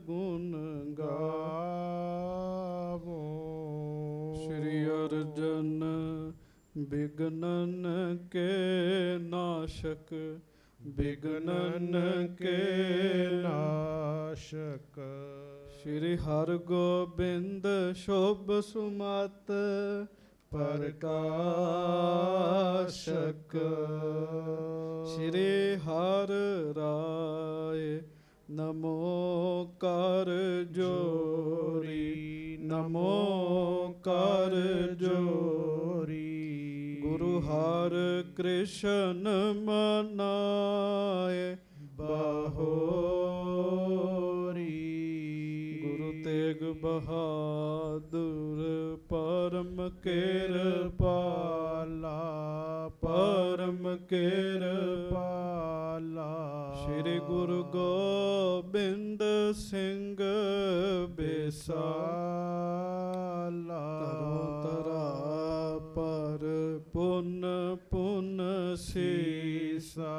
ਗੁਣ ਗਾਵੋ। ਸ਼੍ਰੀ ਅਰਜਨ ਬਿਗਨਨ ਕੇ ਨਾਸ਼ਕ, ਬਿਗਨਨ ਕੇ ਨਾਸ਼ਕ। ਸ਼੍ਰੀ ਹਰਗੋਬਿੰਦ ਸ਼ੁਭ ਸੁਮਤ ਪ੍ਰਕਾਸ਼ਕ। ਸ਼੍ਰੀ ਹਰਿ ਰਾਏ ਨਮੋ ਕਰ ਜੋਰੀ, ਨਮੋ ਕਰ ਜੋਰੀ। ਗੁਰੂ ਹਰਿ ਕ੍ਰਿਸ਼ਨ ਮਨਾਏ ਬਹੋਰੀ। ਗੁਰੂ ਤੇਗ ਬਹਾਦੁਰ ਪਰਮ ਕਿਰਪਾਲਾ, ਪਰਮ ਕਿਰਪਾਲਾ। ਸ਼੍ਰੀ ਗੁਰੂ ਗੋਬਿੰਦ ਸਿੰਘ ਬਿਸਾਲਾ। ਧਰੋ ਧਰਾ ਪਰ ਪੁਨ ਪੁਨ ਸੀਸਾ,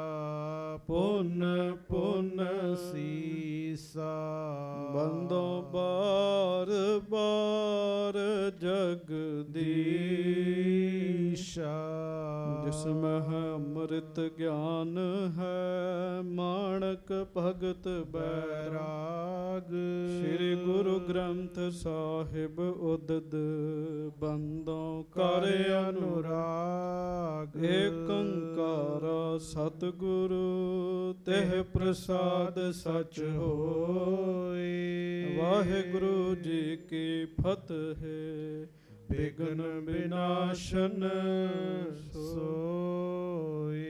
ਪੁਨ ਪੁਨ ਸੀਸਾ। ਬੰਦੋ ਬਾਰ ਬਾਰ ਜਗਦੀਸ਼ਾ। ਜਿਸ ਮਹ ਅੰਮ੍ਰਿਤ ਗਿਆਨ ਹੈ, ਮਾਣਕ ਭਗਤ ਬੈਰਾਗ। ਸ਼੍ਰੀ ਗੁਰੂ ਗ੍ਰੰਥ ਸਾਹਿਬ ਉਦਦ ਬੰਦੋਂ ਕਰ ਅਨੁਰਾਗ। ਏਕ ਓੰਕਾਰ ਸਤਿਗੁਰੂ ਤਿਹ ਪ੍ਰਸਾਦ ਸਚ ਹੋਇ। ਵਾਹਿਗੁਰੂ ਜੀ ਕੀ ਫਤਿਹ। ਬਿਘਨ ਵਿਨਾਸ਼ਨ ਸੋਇ।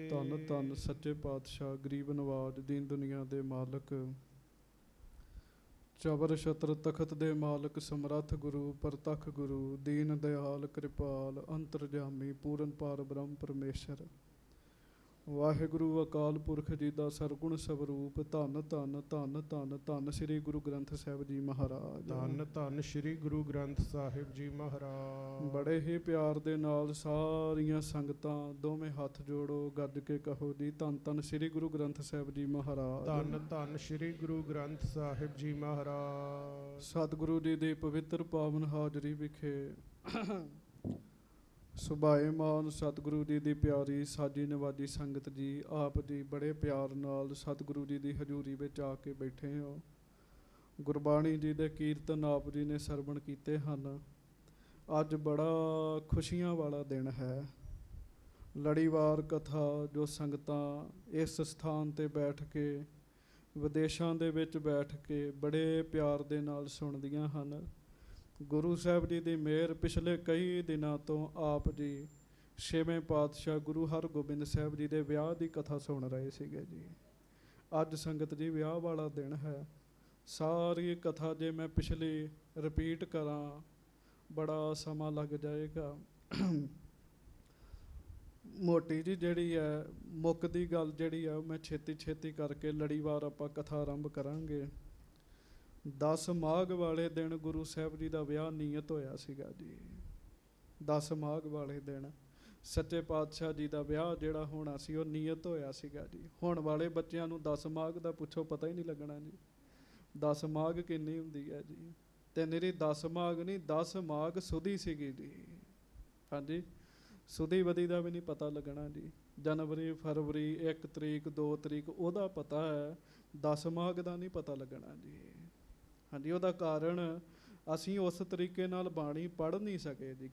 ਧੰਨ ਧੰਨ ਸੱਚੇ ਪਾਤਸ਼ਾਹ, ਗਰੀਬ ਨਵਾਜ, ਦੀਨ ਦੁਨੀਆ ਦੇ ਮਾਲਕ, ਚਬਰ ਛਤਰ ਤਖਤ ਦੇ ਮਾਲਕ, ਸਮਰੱਥ ਗੁਰੂ, ਪ੍ਰਤੱਖ ਗੁਰੂ, ਦੀਨ ਦਿਆਲ, ਕਿਰਪਾਲ, ਅੰਤਰਜਾਮੀ, ਪੂਰਨ ਪਾਰ ਬ੍ਰਹਮ ਪਰਮੇਸ਼ਰ ਵਾਹਿਗੁਰੂ ਅਕਾਲ ਪੁਰਖ ਜੀ ਦਾ ਸਰਗੁਣ ਸਵਰੂਪ। ਧੰਨ ਧੰਨ ਧੰਨ ਧੰਨ ਧੰਨ ਸ੍ਰੀ ਗੁਰੂ ਗ੍ਰੰਥ ਸਾਹਿਬ ਜੀ ਮਹਾਰਾਜ। ਧੰਨ ਧੰਨ ਸ੍ਰੀ ਗੁਰੂ ਗ੍ਰੰਥ ਸਾਹਿਬ ਜੀ ਮਹਾਰਾਜ। ਬੜੇ ਹੀ ਪਿਆਰ ਦੇ ਨਾਲ ਸਾਰੀਆਂ ਸੰਗਤਾਂ ਦੋਵੇਂ ਹੱਥ ਜੋੜੋ, ਗੱਜ ਕੇ ਕਹੋ ਜੀ ਧੰਨ ਧੰਨ ਸ੍ਰੀ ਗੁਰੂ ਗ੍ਰੰਥ ਸਾਹਿਬ ਜੀ ਮਹਾਰਾਜ। ਧੰਨ ਧੰਨ ਸ੍ਰੀ ਗੁਰੂ ਗ੍ਰੰਥ ਸਾਹਿਬ ਜੀ ਮਹਾਰਾਜ। ਸਤਿਗੁਰੂ ਜੀ ਦੀ ਪਵਿੱਤਰ ਪਾਵਨ ਹਾਜ਼ਰੀ ਵਿਖੇ ਸੁਭਾਏਮਾਨ ਸਤਿਗੁਰੂ ਜੀ ਦੀ ਪਿਆਰੀ ਸਾਜੀ ਨਵਾਜੀ ਸੰਗਤ ਜੀ, ਆਪ ਜੀ ਬੜੇ ਪਿਆਰ ਨਾਲ ਸਤਿਗੁਰੂ ਜੀ ਦੀ ਹਜ਼ੂਰੀ ਵਿੱਚ ਆ ਕੇ ਬੈਠੇ ਹੋ। ਗੁਰਬਾਣੀ ਜੀ ਦੇ ਕੀਰਤਨ ਆਪ ਜੀ ਨੇ ਸਰਵਣ ਕੀਤੇ ਹਨ। ਅੱਜ ਬੜਾ ਖੁਸ਼ੀਆਂ ਵਾਲਾ ਦਿਨ ਹੈ। ਲੜੀਵਾਰ ਕਥਾ ਜੋ ਸੰਗਤਾਂ ਇਸ ਸਥਾਨ 'ਤੇ ਬੈਠ ਕੇ, ਵਿਦੇਸ਼ਾਂ ਦੇ ਵਿੱਚ ਬੈਠ ਕੇ ਬੜੇ ਪਿਆਰ ਦੇ ਨਾਲ ਸੁਣਦੀਆਂ ਹਨ। ਗੁਰੂ ਸਾਹਿਬ ਜੀ ਦੀ ਮਿਹਰ ਪਿਛਲੇ ਕਈ ਦਿਨਾਂ ਤੋਂ ਆਪ ਜੀ ਛੇਵੇਂ ਪਾਤਸ਼ਾਹ ਗੁਰੂ ਹਰਗੋਬਿੰਦ ਸਾਹਿਬ ਜੀ ਦੇ ਵਿਆਹ ਦੀ ਕਥਾ ਸੁਣ ਰਹੇ ਸੀਗੇ ਜੀ। ਅੱਜ ਸੰਗਤ ਜੀ ਵਿਆਹ ਵਾਲਾ ਦਿਨ ਹੈ। ਸਾਰੀ ਕਥਾ ਜੇ ਮੈਂ ਪਿਛਲੀ ਰਿਪੀਟ ਕਰਾਂ ਬੜਾ ਸਮਾਂ ਲੱਗ ਜਾਏਗਾ। ਮੋਟੀ ਜੀ ਜਿਹੜੀ ਹੈ ਮੁੱਕਦੀ ਗੱਲ ਜਿਹੜੀ ਹੈ ਮੈਂ ਛੇਤੀ ਛੇਤੀ ਕਰਕੇ ਲੜੀਵਾਰ ਆਪਾਂ ਕਥਾ ਆਰੰਭ ਕਰਾਂਗੇ। 10 ਮਾਘ ਵਾਲੇ ਦਿਨ ਗੁਰੂ ਸਾਹਿਬ ਜੀ ਦਾ ਵਿਆਹ ਨਿਯਤ ਹੋਇਆ ਸੀਗਾ ਜੀ। 10 ਮਾਘ ਵਾਲੇ ਦਿਨ ਸੱਚੇ ਪਾਤਸ਼ਾਹ ਜੀ ਦਾ ਵਿਆਹ ਜਿਹੜਾ ਹੋਣਾ ਸੀ ਉਹ ਨਿਯਤ ਹੋਇਆ ਸੀਗਾ ਜੀ। ਹੁਣ ਵਾਲੇ ਬੱਚਿਆਂ ਨੂੰ 10 ਮਾਘ ਦਾ ਪੁੱਛੋ ਪਤਾ ਹੀ ਨਹੀਂ ਲੱਗਣਾ ਜੀ। 10 ਮਾਘ ਕਿੰਨੀ ਹੁੰਦੀ ਹੈ ਜੀ। ਤੇ ਨਿਰੀ 10 ਮਾਘ ਨਹੀਂ, 10 ਮਾਘ ਸੁਦੀ ਸੀਗੀ ਜੀ। ਹਾਂਜੀ, ਸੁਦੀ ਵਧੀ ਦਾ ਵੀ ਨਹੀਂ ਪਤਾ ਲੱਗਣਾ ਜੀ। ਜਨਵਰੀ, ਫਰਵਰੀ, 1 ਤਰੀਕ 2 ਤਰੀਕ ਉਹਦਾ ਪਤਾ ਹੈ, 10 ਮਾਘ ਦਾ ਨਹੀਂ ਪਤਾ ਲੱਗਣਾ ਜੀ। ਹਾਂਜੀ, ਉਹਦਾ ਕਾਰਨ ਅਸੀਂ ਉਸ ਤਰੀਕੇ ਨਾਲ ਬਾਣੀ ਪੜ੍ਹ ਨਹੀਂ ਸਕੇ ਜੀ।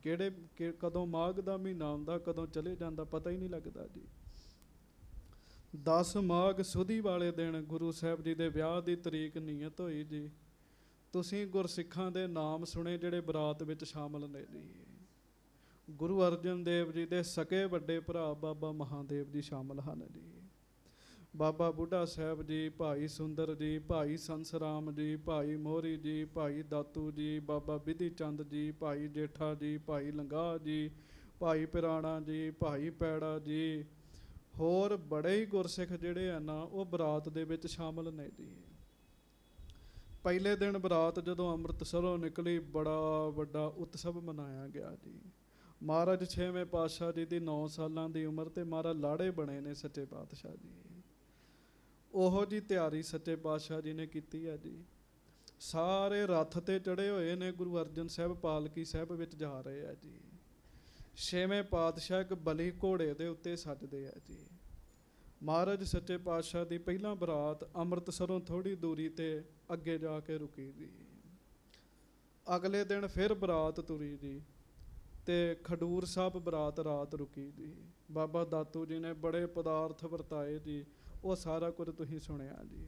ਕਦੋਂ ਮਾਘ ਦਾ ਮਹੀਨਾ ਆਉਂਦਾ, ਕਦੋਂ ਚਲੇ ਜਾਂਦਾ, ਪਤਾ ਹੀ ਨਹੀਂ ਲੱਗਦਾ ਜੀ। 10 ਮਾਘ ਸੁਦੀ ਵਾਲੇ ਦਿਨ ਗੁਰੂ ਸਾਹਿਬ ਜੀ ਦੇ ਵਿਆਹ ਦੀ ਤਰੀਕ ਨਿਯਤ ਹੋਈ ਜੀ। ਤੁਸੀਂ ਗੁਰਸਿੱਖਾਂ ਦੇ ਨਾਮ ਸੁਣੇ ਜਿਹੜੇ ਬਰਾਤ ਵਿੱਚ ਸ਼ਾਮਲ ਨੇ ਜੀ। ਗੁਰੂ ਅਰਜਨ ਦੇਵ ਜੀ ਦੇ ਸਕੇ ਵੱਡੇ ਭਰਾ ਬਾਬਾ ਮਹਾਦੇਵ ਜੀ ਸ਼ਾਮਲ ਹਨ ਜੀ। ਬਾਬਾ ਬੁੱਢਾ ਸਾਹਿਬ ਜੀ, ਭਾਈ ਸੁੰਦਰ ਜੀ, ਭਾਈ ਸੰਸਰਾਮ ਜੀ, ਭਾਈ ਮੋਹਰੀ ਜੀ, ਭਾਈ ਦਾਤੂ ਜੀ, ਬਾਬਾ ਬਿਧੀ ਚੰਦ ਜੀ, ਭਾਈ ਜੇਠਾ ਜੀ, ਭਾਈ ਲੰਗਾਹ ਜੀ, ਭਾਈ ਪਿਰਾਣਾ ਜੀ, ਭਾਈ ਪੈੜਾ ਜੀ, ਹੋਰ ਬੜੇ ਹੀ ਗੁਰਸਿੱਖ ਜਿਹੜੇ ਆ ਨਾ ਉਹ ਬਰਾਤ ਦੇ ਵਿੱਚ ਸ਼ਾਮਲ ਨੇ ਜੀ। ਪਹਿਲੇ ਦਿਨ ਬਰਾਤ ਜਦੋਂ ਅੰਮ੍ਰਿਤਸਰੋਂ ਨਿਕਲੀ ਬੜਾ ਵੱਡਾ ਉਤਸਵ ਮਨਾਇਆ ਗਿਆ ਜੀ। ਮਹਾਰਾਜ 6ਵੇਂ ਪਾਤਸ਼ਾਹ ਜੀ ਦੀ 9 ਸਾਲਾਂ ਦੀ ਉਮਰ ਤੇ ਮਹਾਰਾਜ ਲਾੜੇ ਬਣੇ ਨੇ ਸੱਚੇ ਪਾਤਸ਼ਾਹ ਜੀ। ਉਹੋ ਜੀ ਤਿਆਰੀ ਸੱਚੇ ਪਾਤਸ਼ਾਹ ਜੀ ਨੇ ਕੀਤੀ ਹੈ ਜੀ। ਸਾਰੇ ਰੱਥ ਤੇ ਚੜੇ ਹੋਏ ਨੇ, ਗੁਰੂ ਅਰਜਨ ਸਾਹਿਬ ਪਾਲਕੀ ਸਾਹਿਬ ਵਿੱਚ ਜਾ ਰਹੇ ਆ ਜੀ। ਛੇਵੇਂ ਪਾਤਸ਼ਾਹ ਇੱਕ ਬਲੀ ਘੋੜੇ ਦੇ ਉੱਤੇ ਸੱਜਦੇ ਆ ਜੀ। ਮਹਾਰਾਜ ਸੱਚੇ ਪਾਤਸ਼ਾਹ ਦੀ ਪਹਿਲਾਂ ਬਰਾਤ ਅੰਮ੍ਰਿਤਸਰੋਂ ਥੋੜ੍ਹੀ ਦੂਰੀ ਤੇ ਅੱਗੇ ਜਾ ਕੇ ਰੁਕੀ ਜੀ। ਅਗਲੇ ਦਿਨ ਫਿਰ ਬਰਾਤ ਤੁਰੀ ਜੀ, ਤੇ ਖਡੂਰ ਸਾਹਿਬ ਬਰਾਤ ਰਾਤ ਰੁਕੀ ਜੀ। ਬਾਬਾ ਦਾਤੂ ਜੀ ਨੇ ਬੜੇ ਪਦਾਰਥ ਵਰਤਾਏ ਜੀ, ਉਹ ਸਾਰਾ ਕੁਝ ਤੁਸੀਂ ਸੁਣਿਆ ਜੀ।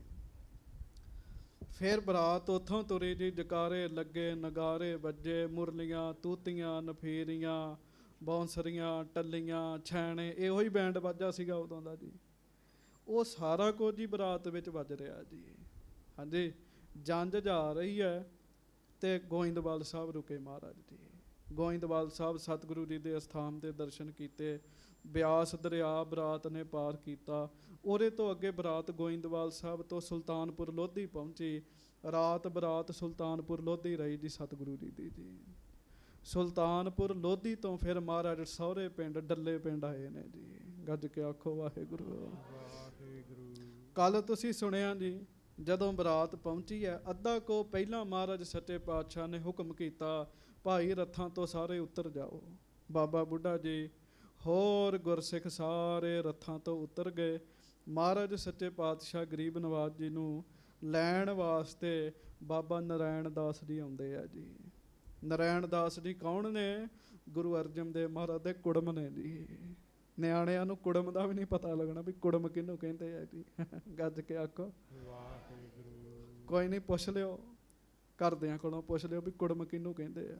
ਫਿਰ ਬਰਾਤ ਉੱਥੋਂ ਤੁਰੀ ਜੀ, ਜਕਾਰੇ ਲੱਗੇ, ਨਗਾਰੇ ਵੱਜੇ, ਮੁਰਲੀਆਂ, ਤੂਤੀਆਂ, ਨਫੀਰੀਆਂ, ਬੌਂਸਰੀਆਂ, ਟੱਲੀਆਂ, ਛੈਣੇ, ਇਹੋ ਹੀ ਬੈਂਡ ਵਾਜਾ ਸੀਗਾ ਉਦੋਂ ਦਾ ਜੀ। ਉਹ ਸਾਰਾ ਕੁਝ ਹੀ ਬਰਾਤ ਵਿੱਚ ਵੱਜ ਰਿਹਾ ਜੀ। ਹਾਂਜੀ, ਜੰਝ ਜਾ ਰਹੀ ਹੈ ਤੇ ਗੋਇੰਦਵਾਲ ਸਾਹਿਬ ਰੁਕੇ ਮਹਾਰਾਜ ਜੀ। ਗੋਇੰਦਵਾਲ ਸਾਹਿਬ ਸਤਿਗੁਰੂ ਜੀ ਦੇ ਅਸਥਾਨ ਦੇ ਦਰਸ਼ਨ ਕੀਤੇ। ਬਿਆਸ ਦਰਿਆ ਬਰਾਤ ਨੇ ਪਾਰ ਕੀਤਾ। ਉਹਦੇ ਤੋਂ ਅੱਗੇ ਬਰਾਤ ਗੋਇੰਦਵਾਲ ਸਾਹਿਬ ਤੋਂ ਸੁਲਤਾਨਪੁਰ ਲੋਧੀ ਪਹੁੰਚੀ। ਰਾਤ ਬਰਾਤ ਸੁਲਤਾਨਪੁਰ ਲੋਧੀ ਰਹੀ ਜੀ ਸਤਿਗੁਰੂ ਜੀ ਦੀ ਜੀ। ਸੁਲਤਾਨਪੁਰ ਲੋਧੀ ਤੋਂ ਫਿਰ ਮਹਾਰਾਜ ਸਹੁਰੇ ਪਿੰਡ ਡੱਲੇ ਪਿੰਡ ਆਏ ਨੇ ਜੀ। ਗੱਜ ਕੇ ਆਖੋ ਵਾਹਿਗੁਰੂ ਵਾਹਿਗੁਰੂ। ਕੱਲ ਤੁਸੀਂ ਸੁਣਿਆ ਜੀ, ਜਦੋਂ ਬਰਾਤ ਪਹੁੰਚੀ ਹੈ, ਅੱਧਾ ਕੋ ਪਹਿਲਾਂ ਮਹਾਰਾਜ ਸੱਚੇ ਪਾਤਸ਼ਾਹ ਨੇ ਹੁਕਮ ਕੀਤਾ, ਭਾਈ ਰੱਥਾਂ ਤੋਂ ਸਾਰੇ ਉਤਰ ਜਾਓ। ਬਾਬਾ ਬੁੱਢਾ ਜੀ ਹੋਰ ਗੁਰਸਿੱਖ ਸਾਰੇ ਰੱਥਾਂ ਤੋਂ ਉਤਰ ਗਏ। ਮਹਾਰਾਜ ਸੱਚੇ ਪਾਤਸ਼ਾਹ ਗਰੀਬ ਨਵਾਜ਼ ਜੀ ਨੂੰ ਲੈਣ ਵਾਸਤੇ ਬਾਬਾ ਨਰਾਇਣ ਦਾਸ ਜੀ ਆਉਂਦੇ ਆ ਜੀ। ਨਰਾਇਣ ਦਾਸ ਜੀ ਕੌਣ ਨੇ? ਗੁਰੂ ਅਰਜਨ ਦੇਵ ਮਹਾਰਾਜ ਦੇ ਕੁੜਮ ਨੇ ਜੀ। ਨਿਆਣਿਆਂ ਨੂੰ ਕੁੜਮ ਦਾ ਵੀ ਨਹੀਂ ਪਤਾ ਲੱਗਣਾ ਵੀ ਕੁੜਮ ਕਿਹਨੂੰ ਕਹਿੰਦੇ ਆ ਜੀ। ਗੱਜ ਕੇ ਆਖੋ ਵਾਹਿਗੁਰੂ। ਕੋਈ ਨਹੀਂ, ਪੁੱਛ ਲਿਓ, ਘਰਦਿਆਂ ਕੋਲੋਂ ਪੁੱਛ ਲਿਓ ਵੀ ਕੁੜਮ ਕਿਹਨੂੰ ਕਹਿੰਦੇ ਆ।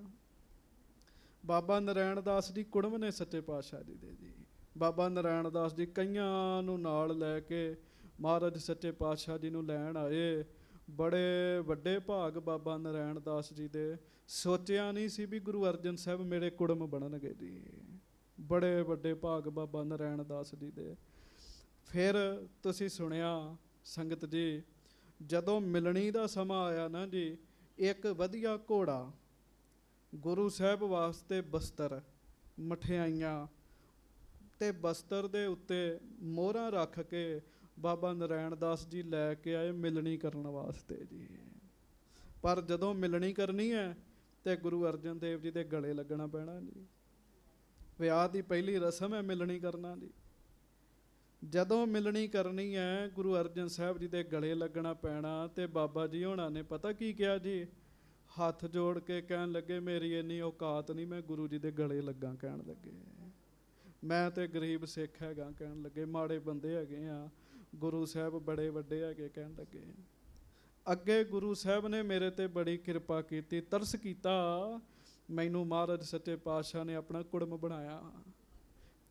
ਬਾਬਾ ਨਰਾਇਣ ਦਾਸ ਜੀ ਕੁੜਮ ਨੇ ਸੱਚੇ ਪਾਤਸ਼ਾਹ ਜੀ ਦੇ ਜੀ। ਬਾਬਾ ਨਰਾਇਣ ਦਾਸ ਜੀ ਕਈਆਂ ਨੂੰ ਨਾਲ ਲੈ ਕੇ ਮਹਾਰਾਜ ਸੱਚੇ ਪਾਤਸ਼ਾਹ ਜੀ ਨੂੰ ਲੈਣ ਆਏ। ਬੜੇ ਵੱਡੇ ਭਾਗ ਬਾਬਾ ਨਰਾਇਣ ਦਾਸ ਜੀ ਦੇ। ਸੋਚਿਆ ਨਹੀਂ ਸੀ ਵੀ ਗੁਰੂ ਅਰਜਨ ਸਾਹਿਬ ਮੇਰੇ ਕੁੜਮ ਬਣਨਗੇ ਜੀ। ਬੜੇ ਵੱਡੇ ਭਾਗ ਬਾਬਾ ਨਰਾਇਣ ਦਾਸ ਜੀ ਦੇ। ਫਿਰ ਤੁਸੀਂ ਸੁਣਿਆ ਸੰਗਤ ਜੀ, ਜਦੋਂ ਮਿਲਣੀ ਦਾ ਸਮਾਂ ਆਇਆ ਨਾ ਜੀ, ਇੱਕ ਵਧੀਆ ਘੋੜਾ, ਗੁਰੂ ਸਾਹਿਬ ਵਾਸਤੇ ਬਸਤਰ, ਮਠਿਆਈਆਂ ਤੇ ਬਸਤਰ ਦੇ ਉੱਤੇ ਮੋਹਰਾਂ ਰੱਖ ਕੇ ਬਾਬਾ ਨਰਾਇਣ ਦਾਸ ਜੀ ਲੈ ਕੇ ਆਏ ਮਿਲਣੀ ਕਰਨ ਵਾਸਤੇ ਜੀ। ਪਰ ਜਦੋਂ ਮਿਲਣੀ ਕਰਨੀ ਹੈ ਤੇ ਗੁਰੂ ਅਰਜਨ ਦੇਵ ਜੀ ਦੇ ਗਲੇ ਲੱਗਣਾ ਪੈਣਾ ਜੀ। ਵਿਆਹ ਦੀ ਪਹਿਲੀ ਰਸਮ ਹੈ ਮਿਲਣੀ ਕਰਨਾ ਜੀ। ਜਦੋਂ ਮਿਲਣੀ ਕਰਨੀ ਹੈ ਗੁਰੂ ਅਰਜਨ ਸਾਹਿਬ ਜੀ ਦੇ ਗਲੇ ਲੱਗਣਾ ਪੈਣਾ। ਤੇ ਬਾਬਾ ਜੀ ਹੋਣਾ ਨੇ ਪਤਾ ਕੀ ਕਿਹਾ ਜੀ? ਹੱਥ ਜੋੜ ਕੇ ਕਹਿਣ ਲੱਗੇ, ਮੇਰੀ ਇੰਨੀ ਔਕਾਤ ਨਹੀਂ ਮੈਂ ਗੁਰੂ ਜੀ ਦੇ ਗਲੇ ਲੱਗਾ। ਕਹਿਣ ਲੱਗੇ, ਮੈਂ ਤੇ ਗਰੀਬ ਸਿੱਖ ਹੈਗਾ। ਕਹਿਣ ਲੱਗੇ, ਮਾੜੇ ਬੰਦੇ ਹੈਗੇ ਆ, ਗੁਰੂ ਸਾਹਿਬ ਬੜੇ ਵੱਡੇ ਹੈਗੇ। ਕਹਿਣ ਲੱਗੇ, ਅੱਗੇ ਗੁਰੂ ਸਾਹਿਬ ਨੇ ਮੇਰੇ ਤੇ ਬੜੀ ਕਿਰਪਾ ਕੀਤੀ, ਤਰਸ ਕੀਤਾ। ਮੈਨੂੰ ਮਹਾਰਾਜ ਸੱਚੇ ਪਾਤਸ਼ਾਹ ਨੇ ਆਪਣਾ ਕੁੜਮ ਬਣਾਇਆ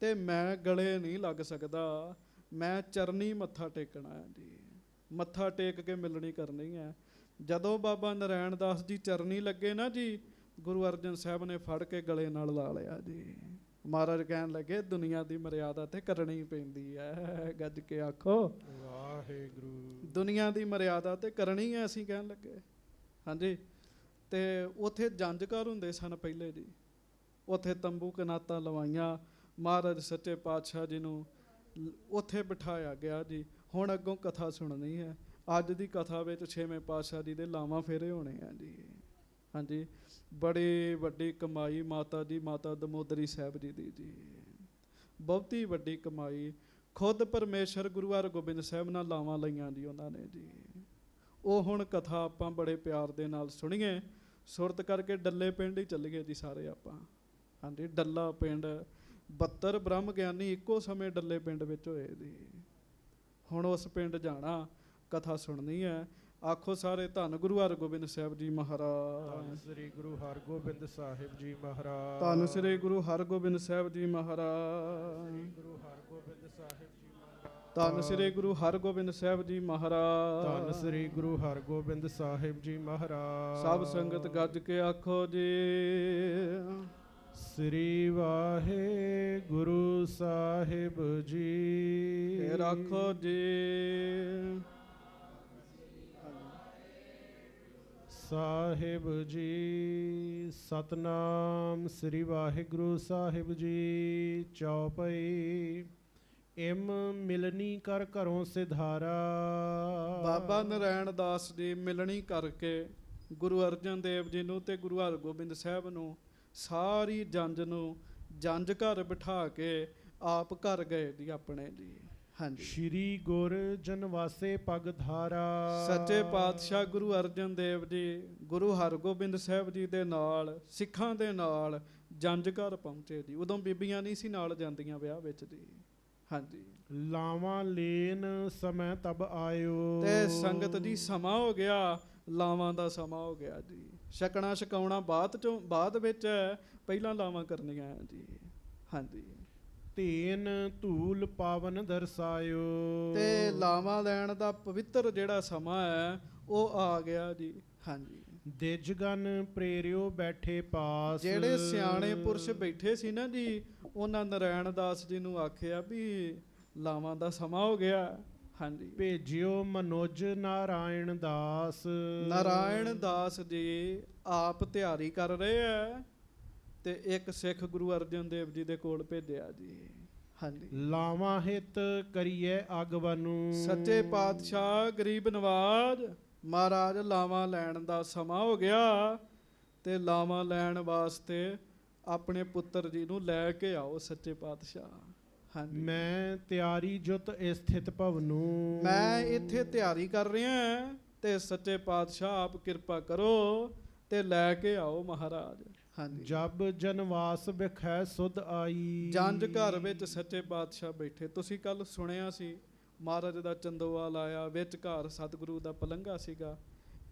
ਤੇ ਮੈਂ ਗਲੇ ਨਹੀਂ ਲੱਗ ਸਕਦਾ। ਮੈਂ ਚਰਨੀ ਮੱਥਾ ਟੇਕਣਾ ਹੈ ਜੀ। ਮੱਥਾ ਟੇਕ ਕੇ ਮਿਲਣੀ ਕਰਨੀ ਹੈ। ਜਦੋਂ ਬਾਬਾ ਨਰਾਇਣ ਦਾਸ ਜੀ ਚਰਨੀ ਲੱਗੇ ਨਾ ਜੀ, ਗੁਰੂ ਅਰਜਨ ਸਾਹਿਬ ਨੇ ਫੜ ਕੇ ਗਲੇ ਨਾਲ ਲਾ ਲਿਆ ਜੀ। ਮਹਾਰਾਜ ਕਹਿਣ ਲੱਗੇ, ਦੁਨੀਆ ਦੀ ਮਰਿਆਦਾ ਤੇ ਕਰਨੀ ਪੈਂਦੀ ਹੈ। ਗੱਜ ਕੇ ਆਖੋ ਵਾਹਿਗੁਰੂ। ਦੁਨੀਆ ਦੀ ਮਰਿਆਦਾ ਤੇ ਕਰਨੀ ਹੈ, ਅਸੀਂ ਕਹਿਣ ਲੱਗੇ। ਹਾਂਜੀ, ਤੇ ਉੱਥੇ ਜੰਝ ਘਰ ਹੁੰਦੇ ਸਨ ਪਹਿਲੇ ਜੀ। ਉੱਥੇ ਤੰਬੂ ਕਨਾਤਾਂ ਲਵਾਈਆਂ। ਮਹਾਰਾਜ ਸੱਚੇ ਪਾਤਸ਼ਾਹ ਜੀ ਨੂੰ ਉੱਥੇ ਬਿਠਾਇਆ ਗਿਆ ਜੀ। ਹੁਣ ਅੱਗੋਂ ਕਥਾ ਸੁਣਨੀ ਹੈ। ਅੱਜ ਦੀ ਕਥਾ ਵਿੱਚ ਛੇਵੇਂ ਪਾਤਸ਼ਾਹ ਜੀ ਦੇ ਲਾਵਾਂ ਫੇਰੇ ਹੋਣੇ ਆ ਜੀ। ਹਾਂਜੀ, ਬੜੀ ਵੱਡੀ ਕਮਾਈ ਮਾਤਾ ਜੀ, ਮਾਤਾ ਦਮੋਦਰੀ ਸਾਹਿਬ ਜੀ ਦੀ ਜੀ। ਬਹੁਤੀ ਵੱਡੀ ਕਮਾਈ। ਖੁਦ ਪਰਮੇਸ਼ਰ ਗੁਰੂ ਹਰਗੋਬਿੰਦ ਸਾਹਿਬ ਨਾਲ ਲਾਵਾਂ ਲਈਆਂ ਜੀ ਉਹਨਾਂ ਨੇ ਜੀ। ਉਹ ਹੁਣ ਕਥਾ ਆਪਾਂ ਬੜੇ ਪਿਆਰ ਦੇ ਨਾਲ ਸੁਣੀਏ। ਸੁਰਤ ਕਰਕੇ ਡੱਲੇ ਪਿੰਡ ਹੀ ਚੱਲੀਏ ਜੀ ਸਾਰੇ ਆਪਾਂ। ਹਾਂਜੀ, ਡੱਲਾ ਪਿੰਡ। 72 ਬ੍ਰਹਮ ਗਿਆਨੀ ਇੱਕੋ ਸਮੇਂ ਡੱਲੇ ਪਿੰਡ ਵਿੱਚ ਹੋਏ ਜੀ। ਹੁਣ ਉਸ ਪਿੰਡ ਜਾਣਾ, ਕਥਾ ਸੁਣਨੀ ਹੈ। ਆਖੋ ਸਾਰੇ, ਧੰਨ ਗੁਰੂ ਹਰਗੋਬਿੰਦ ਸਾਹਿਬ ਜੀ ਮਹਾਰਾਜ। ਧੰਨ ਸ੍ਰੀ ਗੁਰੂ ਹਰਗੋਬਿੰਦ ਸਾਹਿਬ ਜੀ ਮਹਾਰਾਜ। ਧੰਨ ਸ੍ਰੀ ਗੁਰੂ ਹਰਗੋਬਿੰਦ ਸਾਹਿਬ ਜੀ ਮਹਾਰਾਜ। ਗੁਰੂ ਹਰਗੋਬਿੰਦ ਸਾਹਿਬ ਜੀ ਮਹਾਰਾਜ। ਧੰਨ ਸ੍ਰੀ ਗੁਰੂ ਹਰਗੋਬਿੰਦ ਸਾਹਿਬ ਜੀ ਮਹਾਰਾਜ। ਧੰਨ ਸ੍ਰੀ ਗੁਰੂ ਹਰਗੋਬਿੰਦ ਸਾਹਿਬ ਜੀ ਮਹਾਰਾਜ। ਸਭ ਸੰਗਤ ਗੱਜ ਕੇ ਆਖੋ ਜੀ, ਸ੍ਰੀ ਵਾਹਿਗੁਰੂ ਸਾਹਿਬ ਜੀ। ਫੇਰ ਆਖੋ ਜੀ, ਸਾਹਿਬ ਜੀ। ਸਤਨਾਮ ਸ੍ਰੀ ਵਾਹਿਗੁਰੂ ਸਾਹਿਬ ਜੀ। ਚੌਪਈ। ਇਮ ਮਿਲਨੀ ਕਰ ਘਰੋਂ ਸਿਧਾਰਾ। ਬਾਬਾ ਨਰੈਣ ਦਾਸ ਜੀ ਮਿਲਣੀ ਕਰਕੇ ਗੁਰੂ ਅਰਜਨ ਦੇਵ ਜੀ ਨੂੰ ਤੇ ਗੁਰੂ ਹਰਗੋਬਿੰਦ ਸਾਹਿਬ ਨੂੰ ਸਾਰੀ ਜੰਜ ਨੂੰ ਜੰਜ ਘਰ ਬਿਠਾ ਕੇ ਆਪ ਘਰ ਗਏ ਜੀ ਆਪਣੇ ਜੀ। ਹਾਂਜੀ। ਸ਼੍ਰੀ ਗੁਰ ਜਨਵਾਸੇ ਪਗ ਧਾਰਾ। ਸੱਚੇ ਪਾਤਸ਼ਾਹ ਗੁਰੂ ਅਰਜਨ ਦੇਵ ਜੀ ਗੁਰੂ ਹਰਗੋਬਿੰਦ ਸਾਹਿਬ ਜੀ ਦੇ ਨਾਲ ਸਿੱਖਾਂ ਦੇ ਨਾਲ ਜੰਜ ਘਰ ਪਹੁੰਚੇ ਜੀ। ਉਦੋਂ ਬੀਬੀਆਂ ਨਹੀਂ ਸੀ ਨਾਲ ਜਾਂਦੀਆਂ ਵਿਆਹ ਵਿੱਚ ਜੀ। ਹਾਂਜੀ। ਲਾਵਾਂ ਲੈਨ ਸਮੇਂ ਤਬ ਆਇਓ। ਤੇ ਸੰਗਤ ਜੀ ਸਮਾਂ ਹੋ ਗਿਆ, ਲਾਵਾਂ ਦਾ ਸਮਾਂ ਹੋ ਗਿਆ ਜੀ। ਛਕਣਾ ਛਕਾਉਣਾ ਬਾਅਦ ਵਿੱਚ ਹੈ, ਪਹਿਲਾਂ ਲਾਵਾਂ ਕਰਨੀਆਂ ਹੈ ਜੀ। ਹਾਂਜੀ। ਧੇਨ ਧੂਲ ਪਾਵਨ ਦਰਸਾਇਓ। ਤੇ ਲਾਵਾਂ ਲੈਣ ਦਾ ਪਵਿੱਤਰ ਜਿਹੜਾ ਸਮਾਂ ਹੈ ਉਹ ਆ ਗਿਆ ਜੀ। ਹਾਂਜੀ। ਦਿਜਗਨ ਪ੍ਰੇਰਿਓ ਬੈਠੇ ਪਾਸ। ਜਿਹੜੇ ਸਿਆਣੇ ਪੁਰਸ਼ ਬੈਠੇ ਸੀ ਨਾ ਜੀ, ਉਹਨਾਂ ਨਰੈਣ ਦਾਸ ਜੀ ਨੂੰ ਆਖਿਆ ਵੀ ਲਾਵਾਂ ਦਾ ਸਮਾਂ ਹੋ ਗਿਆ। ਹਾਂਜੀ। ਭੇਜਿਓ ਮਨੋਜ ਨਾਰਾਇਣ ਦਾਸ। ਨਾਰਾਇਣ ਦਾਸ ਜੀ ਆਪ ਤਿਆਰੀ ਕਰ ਰਹੇ ਆ ਤੇ ਇੱਕ ਸਿੱਖ ਗੁਰੂ ਅਰਜਨ ਦੇਵ ਜੀ ਦੇ ਕੋਲ ਭੇਜਿਆ ਜੀ। ਹਾਂਜੀ। ਲਾਵਾਂ ਹਿਤ ਕਰੀਏ ਅਗਵਨੂ। ਸੱਚੇ ਪਾਤਸ਼ਾਹ ਗਰੀਬ ਨਵਾਜ ਮਹਾਰਾਜ ਲਾਵਾਂ ਲੈਣ ਦਾ ਸਮਾਂ ਹੋ ਗਿਆ ਤੇ ਲਾਵਾਂ ਲੈਣ ਵਾਸਤੇ ਆਪਣੇ ਪੁੱਤਰ ਜੀ ਨੂੰ ਲੈ ਕੇ ਆਓ ਸੱਚੇ ਪਾਤਸ਼ਾਹ। ਹਾਂਜੀ। ਮੈਂ ਤਿਆਰੀ ਜੁਤ ਸਥਿਤ ਭਵਨੂ। ਮੈਂ ਇੱਥੇ ਤਿਆਰੀ ਕਰ ਰਿਹਾ ਤੇ ਸੱਚੇ ਪਾਤਸ਼ਾਹ ਆਪ ਕਿਰਪਾ ਕਰੋ ਤੇ ਲੈ ਕੇ ਆਓ ਮਹਾਰਾਜ। ਹਾਂਜੀ। ਜਬ ਜਨਵਾਸ ਬਿਖੈ ਸੁਧ ਆਈ। ਜੰਜ ਘਰ ਵਿੱਚ ਸੱਚੇ ਪਾਤਸ਼ਾਹ ਬੈਠੇ। ਤੁਸੀਂ ਕੱਲ ਸੁਣਿਆ ਸੀ ਮਹਾਰਾਜ ਦਾ ਚੰਦੋਵਾਲ ਆਇਆ, ਵਿੱਚ ਘਰ ਸਤਿਗੁਰੂ ਦਾ ਪਲੰਘਾ ਸੀਗਾ।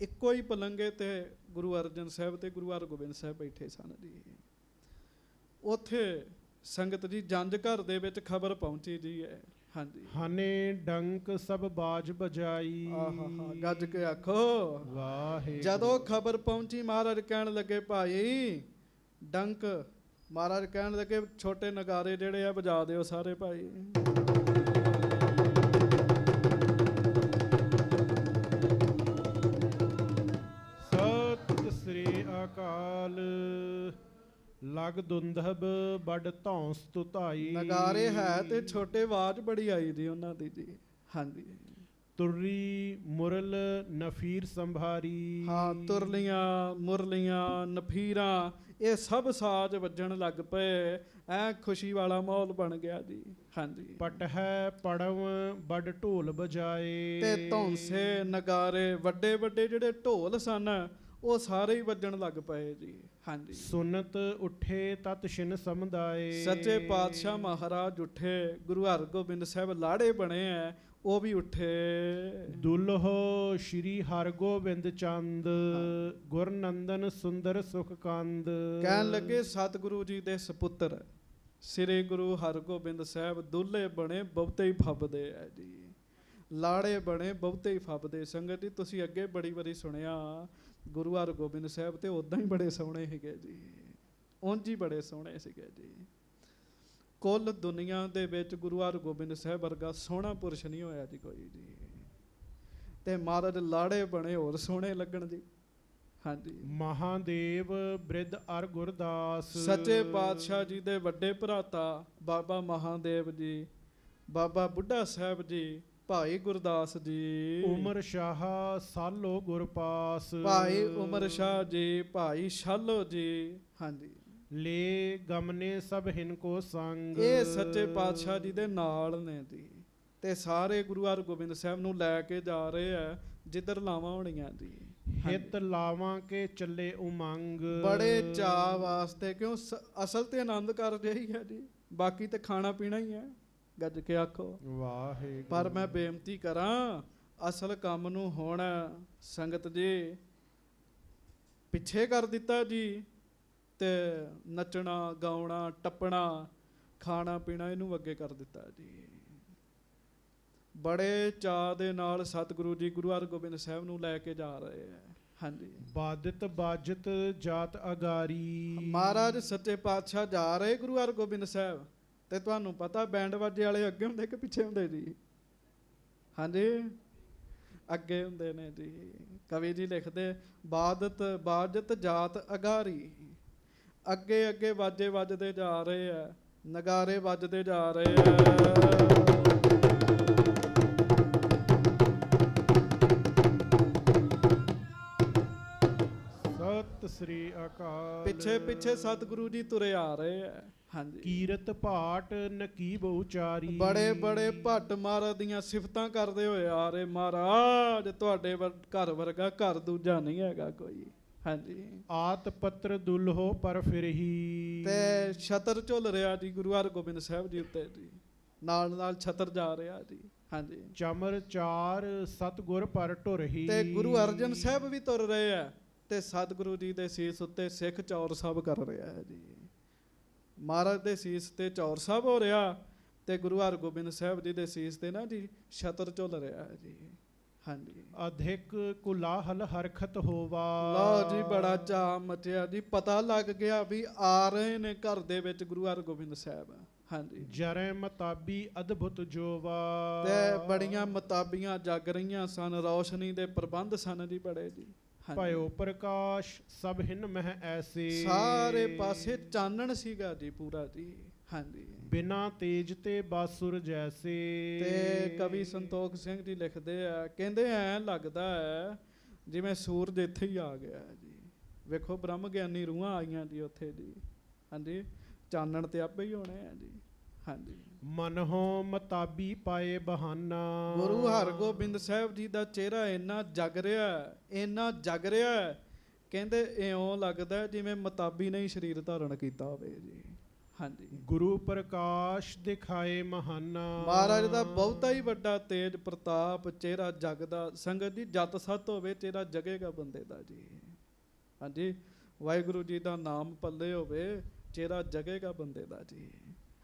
ਇੱਕੋ ਹੀ ਪਲੰਘੇ ਤੇ ਗੁਰੂ ਅਰਜਨ ਸਾਹਿਬ ਤੇ ਗੁਰੂ ਹਰਗੋਬਿੰਦ ਸਾਹਿਬ ਬੈਠੇ ਸਨ ਜੀ। ਉੱਥੇ ਸੰਗਤ ਜੀ ਜੰਜ ਘਰ ਦੇ ਵਿੱਚ ਖਬਰ ਪਹੁੰਚੀ ਜੀ ਹੈ। ਹਾਂਜੀ। ਹਨੇ ਡੰਕ ਸਭ ਬਾਜ ਬਜਾਈ। ਆਹਾ ਗੱਜ ਕੇ ਆਖੋ ਵਾਹਿਗੁਰੂ। ਜਦੋਂ ਖਬਰ ਪਹੁੰਚੀ ਮਹਾਰਾਜ ਕਹਿਣ ਲੱਗੇ ਭਾਈ ਡੰਕ, ਮਹਾਰਾਜ ਕਹਿਣ ਲੱਗੇ ਛੋਟੇ ਨਗਾਰੇ ਜਿਹੜੇ ਆ ਵਜਾ ਦਿਓ ਸਾਰੇ ਭਾਈ। ਸਤਿ ਸ੍ਰੀ ਅਕਾਲ। ਲਗ ਦੁੰਦਬ ਬੜ ਧੌਂਸ ਤੁਧਾਈ। ਨਗਾਰੇ ਹੈ ਤੇ ਛੋਟੇ ਆਵਾਜ਼ ਬੜੀ ਆਈ ਦੀ ਉਹਨਾਂ ਦੀ ਜੀ। ਹਾਂਜੀ। ਤੁਰਰੀ ਮੁਰਲ ਨਫੀਰ ਸੰਭਾਰੀ। ਹਾਂ, ਤੁਰਲੀਆਂ ਮੁਰਲੀਆਂ ਨਫੀਰਾਂ ਇਹ ਸਭ ਸਾਜ਼ ਵੱਜਣ ਲੱਗ ਪਏ। ਐ ਖੁਸ਼ੀ ਵਾਲਾ ਮਾਹੌਲ ਬਣ ਗਿਆ ਜੀ। ਹਾਂਜੀ। ਪਟ ਹੈ ਪੜਵ ਬੜ ਢੋਲ ਬਜਾਏ। ਤੇ ਧੌਂਸੇ ਨਗਾਰੇ ਵੱਡੇ ਵੱਡੇ ਜਿਹੜੇ ਢੋਲ ਸਨ ਉਹ ਸਾਰੇ ਹੀ ਵੱਜਣ ਲੱਗ ਪਏ ਜੀ। ਹਾਂਜੀ। ਸੁਨਤ ਉੱਠੇ ਤਤ ਛਿਨ ਸਮੁਦਾਏ। ਸੱਚੇ ਪਾਤਸ਼ਾਹ ਮਹਾਰਾਜ ਉੱਠੇ, ਗੁਰੂ ਹਰਗੋਬਿੰਦ ਸਾਹਿਬ ਲਾੜੇ ਬਣੇ ਐ ਉਹ ਵੀ ਉੱਠੇ। ਦੁਲਹੋ ਸ਼੍ਰੀ ਹਰਗੋਬਿੰਦ ਚੰਦ ਗੁਰਨੰਦਨ ਸੁੰਦਰ ਸੁਖ ਕੰਦ। ਕਹਿਣ ਲੱਗੇ ਸਤਿਗੁਰੂ ਜੀ ਦੇ ਸਪੁੱਤਰ ਸ੍ਰੀ ਗੁਰੂ ਹਰਗੋਬਿੰਦ ਸਾਹਿਬ ਦੁੱਲੇ ਬਣੇ ਬਹੁਤੇ ਹੀ ਫੱਬਦੇ ਐ ਜੀ। ਲਾੜੇ ਬਣੇ ਬਹੁਤੇ ਹੀ ਫੱਬਦੇ। ਸੰਗਤ ਜੀ ਤੁਸੀਂ ਅੱਗੇ ਬੜੀ ਵਾਰੀ ਸੁਣਿਆ ਗੁਰੂ ਹਰਗੋਬਿੰਦ ਸਾਹਿਬ ਤੇ ਉਦਾਂ ਹੀ ਬੜੇ ਸੋਹਣੇ ਸੀਗੇ ਜੀ। ਉਂਝ ਹੀ ਬੜੇ ਸੋਹਣੇ ਸੀਗੇ ਜੀ। ਕੁੱਲ ਦੁਨੀਆ ਦੇ ਵਿੱਚ ਗੁਰੂ ਹਰਗੋਬਿੰਦ ਸਾਹਿਬ ਵਰਗਾ ਸੋਹਣਾ ਪੁਰਸ਼ ਨਹੀਂ ਹੋਇਆ ਜੀ ਕੋਈ ਜੀ। ਤੇ ਮਹਾਰਾਜ ਲਾੜੇ ਬਣੇ ਹੋਰ ਸੋਹਣੇ ਲੱਗਣ ਜੀ। ਹਾਂਜੀ। ਮਹਾਦੇਵ ਬ੍ਰਿਧ ਅਰ ਗੁਰਦਾਸ। ਸੱਚੇ ਪਾਤਸ਼ਾਹ ਜੀ ਦੇ ਵੱਡੇ ਭਰਾਤਾ ਬਾਬਾ ਮਹਾਦੇਵ ਜੀ, ਬਾਬਾ ਬੁੱਢਾ ਸਾਹਿਬ ਜੀ, ਭਾਈ ਗੁਰਦਾਸ ਜੀ, ਉਮਰ ਸ਼ਾਹ ਸਾਲੋ ਗੁਰਪਾਸ। ਭਾਈ ਉਮਰ ਸ਼ਾਹ ਜੀ, ਭਾਈ ਸ਼ਾਲੋ ਜੀ। ਹਾਂਜੀ। ਲੈ ਗਮਨੇ ਸਭ ਹਿਨਕੋ ਸੰਗ। ਇਹ ਸੱਚੇ ਪਾਤਸ਼ਾਹ ਜੀ ਦੇ ਨਾਲ ਨੇ ਜੀ ਤੇ ਸਾਰੇ ਗੁਰੂ ਹਰਗੋਬਿੰਦ ਸਾਹਿਬ ਨੂੰ ਲੈ ਕੇ ਜਾ ਰਹੇ ਆ ਜਿੱਧਰ ਲਾਵਾਂ ਹੋਣੀਆਂ ਜੀ। ਹਿਤ ਲਾਵਾਂ ਕੇ ਚੱਲੇ ਉਮੰਗ। ਬੜੇ ਚਾਅ ਵਾਸਤੇ ਕਿਉਂ ਅਸਲ ਤੇ ਆਨੰਦ ਕਰ ਰਹੀ ਹੈ ਜੀ, ਬਾਕੀ ਤੇ ਖਾਣਾ ਪੀਣਾ ਹੀ ਹੈ। ਗੱਜ ਕੇ ਆਖੋ ਵਾਹਿਗੁਰੂ। ਪਰ ਮੈਂ ਬੇਨਤੀ ਕਰਾਂ ਅਸਲ ਕੰਮ ਨੂੰ ਹੁਣ ਸੰਗਤ ਜੀ ਪਿੱਛੇ ਕਰ ਦਿੱਤਾ ਜੀ ਤੇ ਨੱਚਣਾ ਗਾਉਣਾ ਟੱਪਣਾ ਖਾਣਾ ਪੀਣਾ ਇਹਨੂੰ ਅੱਗੇ ਕਰ ਦਿੱਤਾ ਜੀ। ਬੜੇ ਚਾਅ ਦੇ ਨਾਲ ਸਤਿਗੁਰੂ ਜੀ ਗੁਰੂ ਹਰਗੋਬਿੰਦ ਸਾਹਿਬ ਨੂੰ ਲੈ ਕੇ ਜਾ ਰਹੇ ਹੈ। ਹਾਂਜੀ। ਬਾਦਿਤ ਬਾਜਤ ਜਾਤ ਅਗਾਰੀ। ਮਹਾਰਾਜ ਸੱਚੇ ਪਾਤਸ਼ਾਹ ਜਾ ਰਹੇ ਗੁਰੂ ਹਰਗੋਬਿੰਦ ਸਾਹਿਬ ਤੇ ਤੁਹਾਨੂੰ ਪਤਾ ਬੈਂਡ ਵਾਜੇ ਵਾਲੇ ਅੱਗੇ ਹੁੰਦੇ ਕਿ ਪਿੱਛੇ ਹੁੰਦੇ ਜੀ? ਹਾਂਜੀ, ਅੱਗੇ ਹੁੰਦੇ ਨੇ ਜੀ। ਕਵੀ ਜੀ ਲਿਖਦੇ ਬਾਦਤ ਬਾਜਤ ਜਾਤ ਅਗਾਰੀ। ਅੱਗੇ ਅੱਗੇ ਵਾਜੇ ਵੱਜਦੇ ਜਾ ਰਹੇ ਆ, ਨਗਾਰੇ ਵੱਜਦੇ ਜਾ ਰਹੇ ਆ। ਸ੍ਰੀ ਅਕਾਲ। ਪਿੱਛੇ ਪਿੱਛੇ ਸਤਿਗੁਰੂ ਜੀ ਤੁਰੇ ਆ ਰਹੇ ਆ। ਹਾਂਜੀ, ਕੀਰਤ ਭਾਟ ਨਕੀਬ ਉਚਾਰੀ। ਬੜੇ ਬੜੇ ਭੱਟ ਮਹਾਰਾਜ ਦੀਆਂ ਸਿਫਤਾਂ ਕਰਦੇ ਹੋਏ ਆ ਰਹੇ। ਮਹਾਰਾਜ ਤੁਹਾਡੇ ਘਰ ਵਰਗਾ ਘਰ ਦੂਜਾ ਨਹੀਂ ਹੈਗਾ ਕੋਈ। ਹਾਂਜੀ, ਆਤ ਪੱਤਰ ਦੁਲਹੋ ਪਰ ਫਿਰਹੀ। ਤੇ ਛਤਰ ਝੁੱਲ ਰਿਹਾ ਜੀ ਗੁਰੂ ਹਰਗੋਬਿੰਦ ਸਾਹਿਬ ਜੀ ਉੱਤੇ ਜੀ, ਨਾਲ ਨਾਲ ਛਤਰ ਜਾ ਰਿਹਾ ਜੀ। ਹਾਂਜੀ, ਚਮਰ ਚਾਰ ਸਤਿਗੁਰ ਪਰ ਢੁਰਹੀ। ਤੇ ਗੁਰੂ ਅਰਜਨ ਸਾਹਿਬ ਵੀ ਤੁਰ ਰਹੇ ਆ ਤੇ ਸਤਿਗੁਰੂ ਜੀ ਦੇ ਸੀਸ ਉੱਤੇ ਸਿੱਖ ਚੌਰ ਸਾਹਿਬ ਕਰ ਰਿਹਾ ਹੈ ਜੀ। ਮਹਾਰਾਜ ਦੇ ਸੀਸ ਤੇ ਚੌਰ ਸਾਹਿਬ ਹੋ ਰਿਹਾ ਤੇ ਗੁਰੂ ਹਰਗੋਬਿੰਦ ਸਾਹਿਬ ਜੀ ਦੇ ਸੀਸ ਤੇ ਨਾ ਜੀ ਛਤਰ ਝੁੱਲ ਰਿਹਾ ਹੈ ਜੀ। ਹਾਂਜੀ, ਅਧਿਕ ਕੁਲਾਹਲ ਹਰਖਤ ਹੋਵਾ। ਲਓ ਜੀ, ਬੜਾ ਚਾਅ ਮਚਿਆ ਜੀ। ਪਤਾ ਲੱਗ ਗਿਆ ਵੀ ਆ ਰਹੇ ਨੇ ਘਰ ਦੇ ਵਿੱਚ ਗੁਰੂ ਹਰਗੋਬਿੰਦ ਸਾਹਿਬ। ਹਾਂਜੀ, ਜਰੈ ਮਤਾਬੀ ਅਦਭੁਤ ਜੋਵਾ। ਤੇ ਬੜੀਆਂ ਮਤਾਬੀਆਂ ਜਗ ਰਹੀਆਂ ਸਨ, ਰੌਸ਼ਨੀ ਦੇ ਪ੍ਰਬੰਧ ਸਨ ਜੀ ਬੜੇ ਜੀ। ਹਾਂਜੀ, ਭਇਓ ਪ੍ਰਕਾਸ਼ ਸਭ ਹਿਨ ਮਹਿ ਐਸੇ। ਸਾਰੇ ਪਾਸੇ ਚਾਨਣ ਸੀਗਾ ਜੀ ਪੂਰਾ ਜੀ। ਹਾਂਜੀ, ਬਿਨਾ ਤੇਜ ਤੇ ਬਾਸੁਰ ਜੈਸੇ। ਤੇ ਕਵੀ ਸੰਤੋਖ ਸਿੰਘ ਜੀ ਲਿਖਦੇ ਆ, ਕਹਿੰਦੇ ਐ ਲੱਗਦਾ ਹੈ ਜਿਵੇਂ ਸੂਰਜ ਇੱਥੇ ਹੀ ਆ ਗਿਆ ਹੈ ਜੀ। ਵੇਖੋ ਬ੍ਰਹਮ ਗਿਆਨੀ ਰੂਹਾਂ ਆਈਆਂ ਜੀ ਉੱਥੇ ਜੀ। ਹਾਂਜੀ, ਚਾਨਣ ਤੇ ਆਪੇ ਹੀ ਹੋਣੇ ਆ ਜੀ। ਹਾਂਜੀ, ਮਨਹੁ ਮਤਾਬੀ ਪਾਏ ਬਹਾਨਾ। ਗੁਰੂ ਹਰਗੋਬਿੰਦ ਸਾਹਿਬ ਜੀ ਦਾ ਚਿਹਰਾ ਇੰਨਾ ਜਗ ਰਿਹਾ, ਇੰਨਾ ਜਗ ਰਿਹਾ, ਕਹਿੰਦੇ ਇਉਂ ਲੱਗਦਾ ਜਿਵੇਂ ਮਤਾਬੀ ਨੇ ਹੀ ਸਰੀਰ ਧਾਰਨ ਕੀਤਾ ਹੋਵੇ ਜੀ। ਹਾਂਜੀ, ਗੁਰੂ ਪ੍ਰਕਾਸ਼ ਦਿਖਾਏ ਮਹਾਨਾ। ਮਹਾਰਾਜ ਦਾ ਬਹੁਤਾ ਹੀ ਵੱਡਾ ਤੇਜ ਪ੍ਰਤਾਪ, ਚਿਹਰਾ ਜਗਦਾ। ਸੰਗਤ ਜੀ, ਜਤ ਸਤ ਹੋਵੇ ਚਿਹਰਾ ਜਗੇਗਾ ਬੰਦੇ ਦਾ ਜੀ। ਹਾਂਜੀ, ਵਾਹਿਗੁਰੂ ਜੀ ਦਾ ਨਾਮ ਪੱਲੇ ਹੋਵੇ ਚਿਹਰਾ ਜਗੇਗਾ ਬੰਦੇ ਦਾ ਜੀ।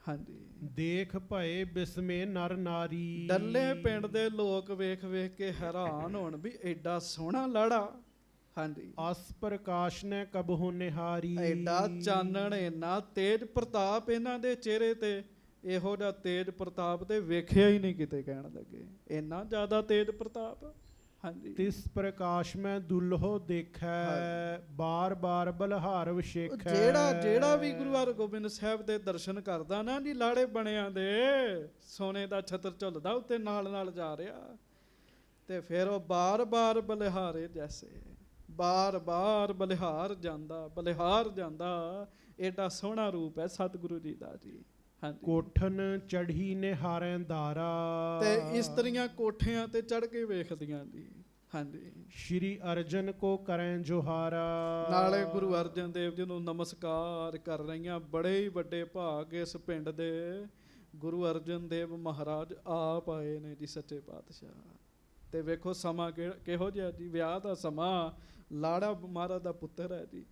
ਹਾਂਜੀ, ਦੇਖ ਭਏ ਬਿਸਮੇ ਨਰ ਨਾਰੀ। ਡੱਲੇ ਪਿੰਡ ਦੇ ਲੋਕ ਵੇਖ ਵੇਖ ਕੇ ਹੈਰਾਨ ਹੋਣ ਵੀ ਐਡਾ ਸੋਹਣਾ ਲਾੜਾ। ਹਾਂਜੀ, ਅਸ ਪ੍ਰਕਾਸ਼ ਨੇ ਕਬਹੁ ਨਿਹਾਰੀ। ਐਡਾ ਚਾਨਣ, ਇੰਨਾ ਤੇਜ ਪ੍ਰਤਾਪ ਇਹਨਾਂ ਦੇ ਚਿਹਰੇ ਤੇ। ਇਹੋ ਜਿਹਾ ਤੇਜ ਪ੍ਰਤਾਪ ਤੇ ਵੇਖਿਆ ਹੀ ਨਹੀਂ ਕਿਤੇ, ਕਹਿਣ ਲੱਗੇ ਇੰਨਾ ਜ਼ਿਆਦਾ ਤੇਜ ਪ੍ਰਤਾਪ। ਹਾਂਜੀ, ਤਿਸ ਪ੍ਰਕਾਸ਼ ਮੈਂ ਦੁਲਹੋ ਦੇਖੈ। ਬਾਰ ਬਾਰ ਬਲਹਾਰ ਵਿਸ਼ੇਖੈ। ਜਿਹੜਾ ਵੀ ਗੁਰੂ ਹਰਗੋਬਿੰਦ ਸਾਹਿਬ ਦੇ ਦਰਸ਼ਨ ਕਰਦਾ ਨਾ ਜੀ, ਲਾੜੇ ਬਣਿਆਂ ਦੇ ਸੋਨੇ ਦਾ ਛਤਰ ਝੁੱਲਦਾ ਉੱਤੇ ਨਾਲ ਨਾਲ ਜਾ ਰਿਹਾ, ਤੇ ਫਿਰ ਉਹ ਬਾਰ ਬਾਰ ਬਲਿਹਾਰੇ ਜੈਸੇ, ਬਾਰ ਬਾਰ ਬਲਿਹਾਰ ਜਾਂਦਾ। ਏਡਾ ਸੋਹਣਾ ਰੂਪ ਹੈ ਸਤਿਗੁਰੂ ਜੀ ਦਾ ਜੀ। ਹਾਂਜੀ, ਕੋਠਨ ਚੜ੍ਹੀ ਨਿਹਾਰੈ ਦਾਰਾ। ਤੇ ਇਸਤਰੀਆਂ ਕੋਠਿਆਂ ਤੇ ਚੜ੍ਹ ਕੇ ਵੇਖਦੀਆਂ ਜੀ। ਹਾਂਜੀ, ਸ਼੍ਰੀ ਅਰਜਨ ਕੋ ਕਰੈ ਜੋਹਾਰਾ। ਨਾਲੇ ਗੁਰੂ ਅਰਜਨ ਦੇਵ ਜੀ ਨੂੰ ਨਮਸਕਾਰ ਕਰ ਰਹੀਆਂ। ਬੜੇ ਹੀ ਵੱਡੇ ਭਾਗ ਇਸ ਪਿੰਡ ਦੇ ਗੁਰੂ ਅਰਜਨ ਦੇਵ ਮਹਾਰਾਜ ਆਪ ਆਏ ਨੇ ਜੀ, ਸੱਚੇ ਪਾਤਸ਼ਾਹ। ਤੇ ਵੇਖੋ ਸਮਾਂ ਕਿਹੋ ਜਿਹਾ ਜੀ, ਵਿਆਹ ਦਾ ਸਮਾਂ। ਲਾੜਾ ਮਹਾਰਾਜ ਦਾ ਪੁੱਤਰ ਹੈ ਜੀ।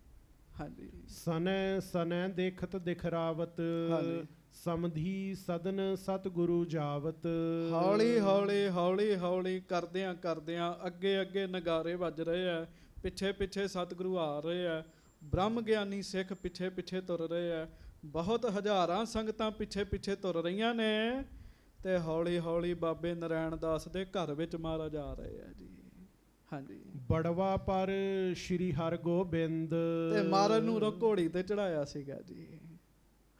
ਹਾਂਜੀ, ਸਨੈ ਸਨੈ ਦੇਖਤ ਦਿਖਰਾਵਤ। ਹਾਂਜੀ, ਸਮਧੀ ਸਦਨ ਸਤਿਗੁਰੂ ਜਾਵਤ। ਹੌਲੀ ਹੌਲੀ ਹੌਲੀ ਹੌਲੀ ਕਰਦਿਆਂ ਕਰਦਿਆਂ ਅੱਗੇ ਅੱਗੇ ਨਗਾਰੇ ਵੱਜ ਰਹੇ ਆ। ਪਿੱਛੇ ਪਿੱਛੇ ਸਤਿਗੁਰੂ ਆ ਰਹੇ ਆ। ਬ੍ਰਹਮ ਗਿਆਨੀ ਸਿੱਖ ਪਿੱਛੇ ਪਿੱਛੇ ਤੁਰ ਰਹੇ ਆ। ਬਹੁਤ ਹਜ਼ਾਰਾਂ ਸੰਗਤਾਂ ਪਿੱਛੇ ਪਿੱਛੇ ਤੁਰ ਰਹੀਆਂ ਨੇ। ਤੇ ਹੌਲੀ ਹੌਲੀ ਬਾਬੇ ਨਰਾਇਣ ਦਾਸ ਦੇ ਘਰ ਵਿੱਚ ਮਹਾਰਾਜ ਆ ਰਹੇ ਆ ਜੀ। ਹਾਂਜੀ, ਬੜਵਾ ਪਰ ਸ਼੍ਰੀ ਹਰਗੋਬਿੰਦ। ਤੇ ਮਹਾਰਾਜ ਨੂੰ ਘੋੜੀ ਤੇ ਚੜਾਇਆ ਸੀਗਾ ਜੀ।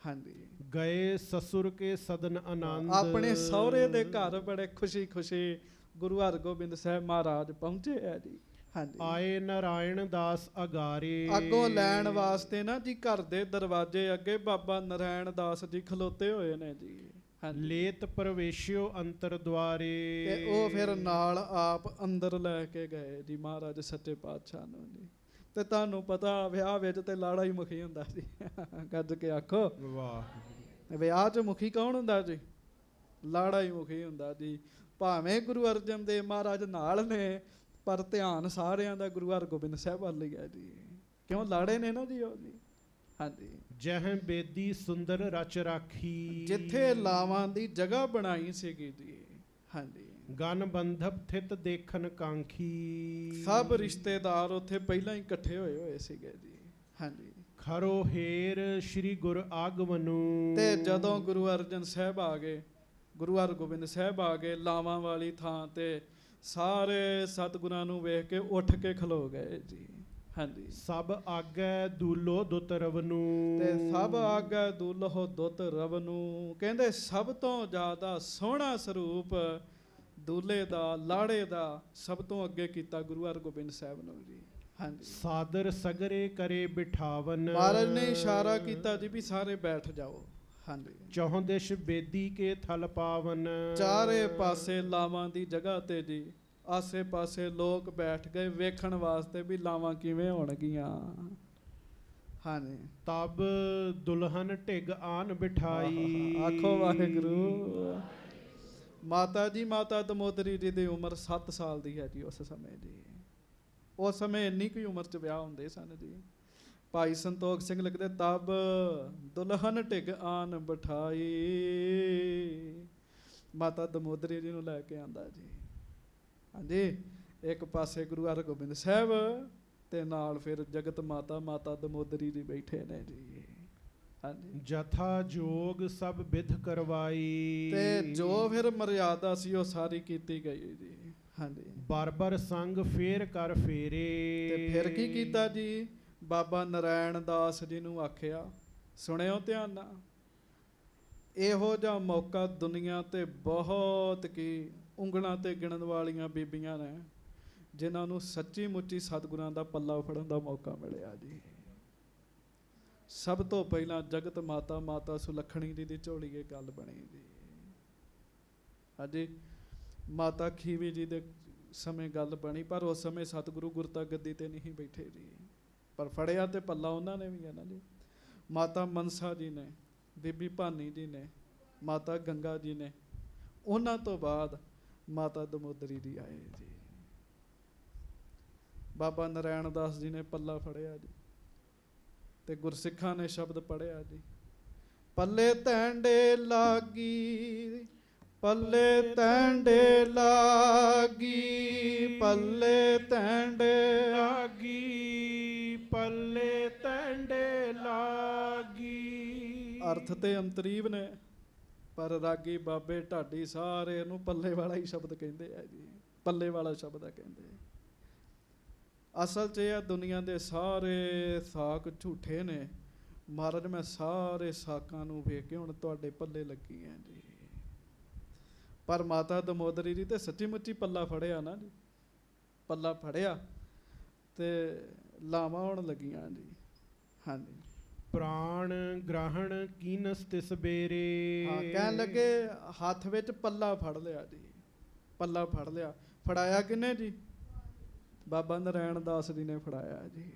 ਹਾਂਜੀ, ਗਏ ਸਸੁਰ ਕੇ ਸਦਨ ਆਨੰਦ। ਆਪਣੇ ਸਹੁਰੇ ਦੇ ਘਰ ਬੜੇ ਖੁਸ਼ੀ ਖੁਸ਼ੀ ਗੁਰੂ ਹਰਗੋਬਿੰਦ ਸਾਹਿਬ ਮਹਾਰਾਜ ਪਹੁੰਚੇ ਆ ਜੀ। ਹਾਂਜੀ, ਆਏ ਨਾਰਾਇਣ ਦਾਸ ਅਗਾਰੇ। ਅੱਗੋਂ ਲੈਣ ਵਾਸਤੇ ਨਾ ਜੀ ਘਰ ਦੇ ਦਰਵਾਜ਼ੇ ਅੱਗੇ ਬਾਬਾ ਨਾਰਾਇਣ ਦਾਸ ਜੀ ਖਲੋਤੇ ਹੋਏ ਨੇ ਜੀ। ਹਾਂਜੀ, ਲੇਤ ਪ੍ਰਵੇਸ਼ਿਓ ਅੰਤਰ ਦੁਆਰੇ। ਤੇ ਉਹ ਫਿਰ ਨਾਲ ਆਪ ਅੰਦਰ ਲੈ ਕੇ ਗਏ ਜੀ ਮਹਾਰਾਜ ਸੱਚੇ ਪਾਤਸ਼ਾਹ ਨੂੰ ਜੀ। ਤੇ ਤੁਹਾਨੂੰ ਪਤਾ ਵਿਆਹ ਵਿੱਚ ਤੇ ਲਾੜਾ ਹੀ ਮੁਖੀ ਹੁੰਦਾ ਜੀ। ਗੱਜ ਕੇ ਆਖੋ ਵਾਹ। ਵਿਆਹ 'ਚ ਮੁਖੀ ਕੌਣ ਹੁੰਦਾ ਜੀ? ਲਾੜਾ ਹੀ ਮੁਖੀ ਹੁੰਦਾ ਜੀ। ਭਾਵੇਂ ਗੁਰੂ ਅਰਜਨ ਦੇਵ ਮਹਾਰਾਜ ਨਾਲ ਨੇ, ਪਰ ਧਿਆਨ ਸਾਰਿਆਂ ਦਾ ਗੁਰੂ ਹਰਗੋਬਿੰਦ ਸਾਹਿਬ ਵੱਲ ਹੀ ਹੈ ਜੀ। ਕਿਉਂ? ਲਾੜੇ ਨੇ ਨਾ ਜੀ ਉਹ ਜੀ। ਹਾਂਜੀ, ਜਹ ਬੇਦੀ ਸੁੰਦਰ ਰਚ ਰਾਖੀ। ਜਿੱਥੇ ਲਾਵਾਂ ਦੀ ਜਗ੍ਹਾ ਬਣਾਈ ਸੀਗੀ ਜੀ। ਹਾਂਜੀ, ਗਨ ਬੰਧਪ ਥਿਤ ਦੇਖਣ ਕਾਂਖੀ। ਸਭ ਰਿਸ਼ਤੇਦਾਰ ਉੱਥੇ ਪਹਿਲਾਂ ਹੀ ਇਕੱਠੇ ਹੋਏ ਸੀਗੇ ਜੀ। ਹਾਂਜੀ, ਖਰੋ ਹੇਰ ਸ਼੍ਰੀ ਗੁਰ ਆਗਮਨੂ। ਤੇ ਜਦੋਂ ਗੁਰੂ ਅਰਜਨ ਸਾਹਿਬ ਆ ਗਏ, ਗੁਰੂ ਹਰਗੋਬਿੰਦ ਸਾਹਿਬ ਆ ਗਏ ਲਾਵਾਂ ਵਾਲੀ ਥਾਂ ਤੇ, ਸਾਰੇ ਸਤਿਗੁਰਾਂ ਨੂੰ ਵੇਖ ਕੇ ਉੱਠ ਕੇ ਖਲੋ ਗਏ ਜੀ। ਹਾਂਜੀ, ਸਭ ਆਗੈ ਦੂਲੋ ਦੁੱਤ ਰਵਨੂ। ਤੇ ਸਭ ਆਗੈ ਦੁਲਹੋ ਦੁੱਤ ਰਵਨੂ। ਕਹਿੰਦੇ ਸਭ ਤੋਂ ਜ਼ਿਆਦਾ ਸੋਹਣਾ ਸਰੂਪ ਦੂਲੇ ਦਾ, ਲਾੜੇ ਦਾ ਸਭ ਤੋਂ ਅੱਗੇ ਕੀਤਾ ਗੁਰੂ ਹਰਗੋਬਿੰਦ ਸਾਹਿਬ ਨੂੰ ਜੀ। ਹਾਂਜੀ ਸਾਦਰ ਸਗਰੇ ਕਰੇ ਬਿਠਾਵਨ। ਮਹਾਰਾਜ ਨੇ ਇਸ਼ਾਰਾ ਕੀਤਾ ਜੀ ਵੀ ਸਾਰੇ ਬੈਠ ਜਾਓ। ਹਾਂਜੀ ਚੌਹਾਂ ਦਿਸ਼ ਬੇਦੀ ਕੇ ਥਲ ਪਾਵਨ। ਚਾਰੇ ਪਾਸੇ ਲਾਵਾਂ ਦੀ ਜਗ੍ਹਾ ਤੇ ਜੀ ਆਸੇ ਪਾਸੇ ਲੋਕ ਬੈਠ ਗਏ ਵੇਖਣ ਵਾਸਤੇ ਵੀ ਲਾਵਾਂ ਕਿਵੇਂ ਹੋਣਗੀਆਂ। ਹਾਂਜੀ ਤਬ ਦੁਲਹਨ ਢਿੱਗ ਆਨ ਬਿਠਾਈ। ਆਖੋ ਵਾਹਿਗੁਰੂ। ਮਾਤਾ ਜੀ ਮਾਤਾ ਦਮੋਦਰੀ ਜੀ ਦੀ ਉਮਰ 7 ਸਾਲ ਦੀ ਹੈ ਜੀ ਉਸ ਸਮੇਂ ਜੀ। ਉਸ ਸਮੇਂ ਇੰਨੀ ਕੁ ਉਮਰ 'ਚ ਵਿਆਹ ਹੁੰਦੇ ਸਨ ਜੀ। ਭਾਈ ਸੰਤੋਖ ਸਿੰਘ ਲਿਖਦੇ ਤਬ ਦੁਲਹਨ ਢਿੱਗ ਆਨ ਬਿਠਾਈ। ਮਾਤਾ ਦਮੋਦਰੀ ਜੀ ਨੂੰ ਲੈ ਕੇ ਆਂਦਾ ਜੀ। ਹਾਂਜੀ ਇੱਕ ਪਾਸੇ ਗੁਰੂ ਹਰਗੋਬਿੰਦ ਸਾਹਿਬ ਤੇ ਨਾਲ ਫਿਰ ਜਗਤ ਮਾਤਾ ਮਾਤਾ ਦਮੋਦਰੀ ਜੀ ਬੈਠੇ ਨੇ ਜੀ। ਹਾਂਜੀ ਜਥਾ ਜੋਗ ਸਭ ਵਿਧ ਕਰਵਾਈ। ਤੇ ਜੋ ਫਿਰ ਮਰਿਆਦਾ ਸੀ ਉਹ ਸਾਰੀ ਕੀਤੀ ਗਈ ਜੀ। ਹਾਂਜੀ ਬਰਬਰ ਸੰਗ ਫੇਰ ਕਰ ਫੇਰੇ। ਤੇ ਫਿਰ ਕੀ ਕੀਤਾ ਜੀ ਬਾਬਾ ਨਰੈਣ ਦਾਸ ਜੀ ਨੂੰ ਆਖਿਆ, ਸੁਣਿਓ ਧਿਆਨ ਨਾਲ, ਇਹੋ ਜਿਹਾ ਮੌਕਾ ਦੁਨੀਆ ਤੇ ਬਹੁਤ ਕੀ ਉਂਗਲਾਂ ਤੇ ਗਿਣਨ ਵਾਲੀਆਂ ਬੀਬੀਆਂ ਨੇ ਜਿਨ੍ਹਾਂ ਨੂੰ ਸੱਚੀ ਮੁੱਚੀ ਸਤਿਗੁਰਾਂ ਦਾ ਪੱਲਾ ਫੜਨ ਦਾ ਮੌਕਾ ਮਿਲਿਆ ਜੀ। ਸਭ ਤੋਂ ਪਹਿਲਾਂ ਜਗਤ ਮਾਤਾ ਮਾਤਾ ਸੁਲੱਖਣੀ ਜੀ ਦੀ ਝੋਲੀ ਇਹ ਗੱਲ ਬਣੀ ਜੀ। ਹਾਂਜੀ ਮਾਤਾ ਖੀਵੀ ਜੀ ਦੇ ਸਮੇਂ ਗੱਲ ਬਣੀ ਪਰ ਉਸ ਸਮੇਂ ਸਤਿਗੁਰੂ ਗੁਰਤਾ ਗੱਦੀ ਤੇ ਨਹੀਂ ਬੈਠੇ ਜੀ ਪਰ ਫੜਿਆ ਤੇ ਪੱਲਾ ਉਹਨਾਂ ਨੇ ਵੀ ਹੈ ਨਾ ਜੀ। ਮਾਤਾ ਮਨਸਾ ਜੀ ਨੇ, ਬੀਬੀ ਭਾਨੀ ਜੀ ਨੇ, ਮਾਤਾ ਗੰਗਾ ਜੀ ਨੇ, ਉਹਨਾਂ ਤੋਂ ਬਾਅਦ ਮਾਤਾ ਦਮੋਦਰੀ ਜੀ ਆਏ ਜੀ। ਬਾਬਾ ਨਰੈਣ ਦਾਸ ਜੀ ਨੇ ਪੱਲਾ ਫੜਿਆ ਜੀ ਤੇ ਗੁਰਸਿੱਖਾਂ ਨੇ ਸ਼ਬਦ ਪੜ੍ਹਿਆ ਜੀ, ਪੱਲੇ ਤੈਂਡੇ ਲਾਗੀ, ਪੱਲੇ ਤੈਂਡੇ ਲਾਗੀ, ਪੱਲੇ ਤੈਂਡੇ ਲਾਗੀ, ਪੱਲੇ ਤੈਂਡੇ ਲਾਗੀ। ਅਰਥ ਤੇ ਅੰਤਰੀਵ ਨੇ ਪਰ ਰਾਗੀ ਬਾਬੇ ਢਾਡੀ ਸਾਰੇ ਇਹਨੂੰ ਪੱਲੇ ਵਾਲਾ ਹੀ ਸ਼ਬਦ ਕਹਿੰਦੇ ਆ ਜੀ। ਪੱਲੇ ਵਾਲਾ ਸ਼ਬਦ ਆ ਕਹਿੰਦੇ। ਅਸਲ 'ਚ ਇਹ ਦੁਨੀਆ ਦੇ ਸਾਰੇ ਸਾਕ ਝੂਠੇ ਨੇ। ਮਹਾਰਾਜ ਮੈਂ ਸਾਰੇ ਸਾਕਾਂ ਨੂੰ ਵੇਖ ਕੇ ਹੁਣ ਤੁਹਾਡੇ ਪੱਲੇ ਲੱਗੀ ਆ ਜੀ। ਪਰ ਮਾਤਾ ਦਮੋਦਰੀ ਜੀ ਤੇ ਸੱਚੀ ਮੁੱਚੀ ਪੱਲਾ ਫੜਿਆ ਨਾ ਜੀ। ਪੱਲਾ ਫੜਿਆ ਤੇ ਲਾਵਾਂ ਹੋਣ ਲੱਗੀਆਂ ਜੀ। ਹਾਂਜੀ ਪ੍ਰਾਣ ਗ੍ਰਹਣ ਕੀਨਸ ਤਿਸ ਬੇਰੇ। ਹਾਂ ਕਹਿਣ ਲੱਗੇ ਹੱਥ ਵਿੱਚ ਪੱਲਾ ਫੜ ਲਿਆ ਜੀ। ਪੱਲਾ ਫੜ ਲਿਆ। ਫੜਾਇਆ ਕਿਹਨੇ ਜੀ? ਬਾਬਾ ਨਰੈਣ ਦਾਸ ਜੀ ਨੇ ਫੜਾਇਆ ਜੀ।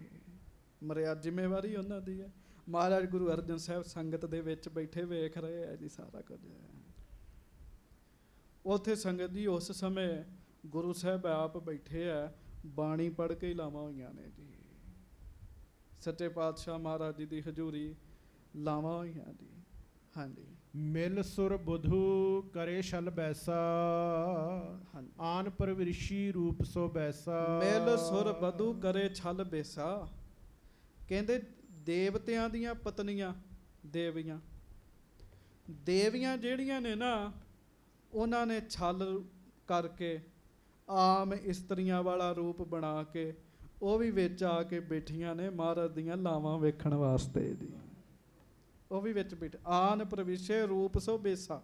ਮਰਿਆਦਾ ਜ਼ਿੰਮੇਵਾਰੀ ਉਹਨਾਂ ਦੀ ਹੈ। ਮਹਾਰਾਜ ਗੁਰੂ ਅਰਜਨ ਸਾਹਿਬ ਸੰਗਤ ਦੇ ਵਿੱਚ ਬੈਠੇ ਵੇਖ ਰਹੇ ਆ ਜੀ ਸਾਰਾ ਕੁਝ। ਉੱਥੇ ਸੰਗਤ ਜੀ ਉਸ ਸਮੇਂ ਗੁਰੂ ਸਾਹਿਬ ਆਪ ਬੈਠੇ ਆ, ਬਾਣੀ ਪੜ੍ਹ ਕੇ ਹੀ ਲਾਵਾਂ ਹੋਈਆਂ ਨੇ ਜੀ। ਸੱਚੇ ਪਾਤਸ਼ਾਹ ਮਹਾਰਾਜ ਜੀ ਦੀ ਹਜ਼ੂਰੀ ਲਾਵਾਂ ਹੋਈਆਂ ਜੀ। ਹਾਂਜੀ ਮਿਲ ਸੁਰ ਬੁਧੂ ਕਰੇ ਛਲ ਬੈਸਾ, ਆਨ ਪਰਵਿਰਸ਼ੀ ਰੂਪ ਸੋ ਬੈਸਾ। ਮਿਲ ਸੁਰ ਬਧੂ ਕਰੇ ਛਲ ਬੇਸਾ। ਕਹਿੰਦੇ ਦੇਵਤਿਆਂ ਦੀਆਂ ਪਤਨੀਆਂ, ਦੇਵੀਆਂ ਜਿਹੜੀਆਂ ਨੇ ਨਾ ਉਹਨਾਂ ਨੇ ਛਲ ਕਰਕੇ ਆਮ ਇਸਤਰੀਆਂ ਵਾਲਾ ਰੂਪ ਬਣਾ ਕੇ ਉਹ ਵੀ ਵਿੱਚ ਆ ਕੇ ਬੈਠੀਆਂ ਨੇ ਮਹਾਰਾਜ ਦੀਆਂ ਲਾਵਾਂ ਵੇਖਣ ਵਾਸਤੇ ਜੀ। ਉਹ ਵੀ ਵਿੱਚ ਬੈਠੇ। ਆਨ ਪ੍ਰਵਿਸ਼ੇ ਰੂਪ ਸੋ ਬੇਸਾ।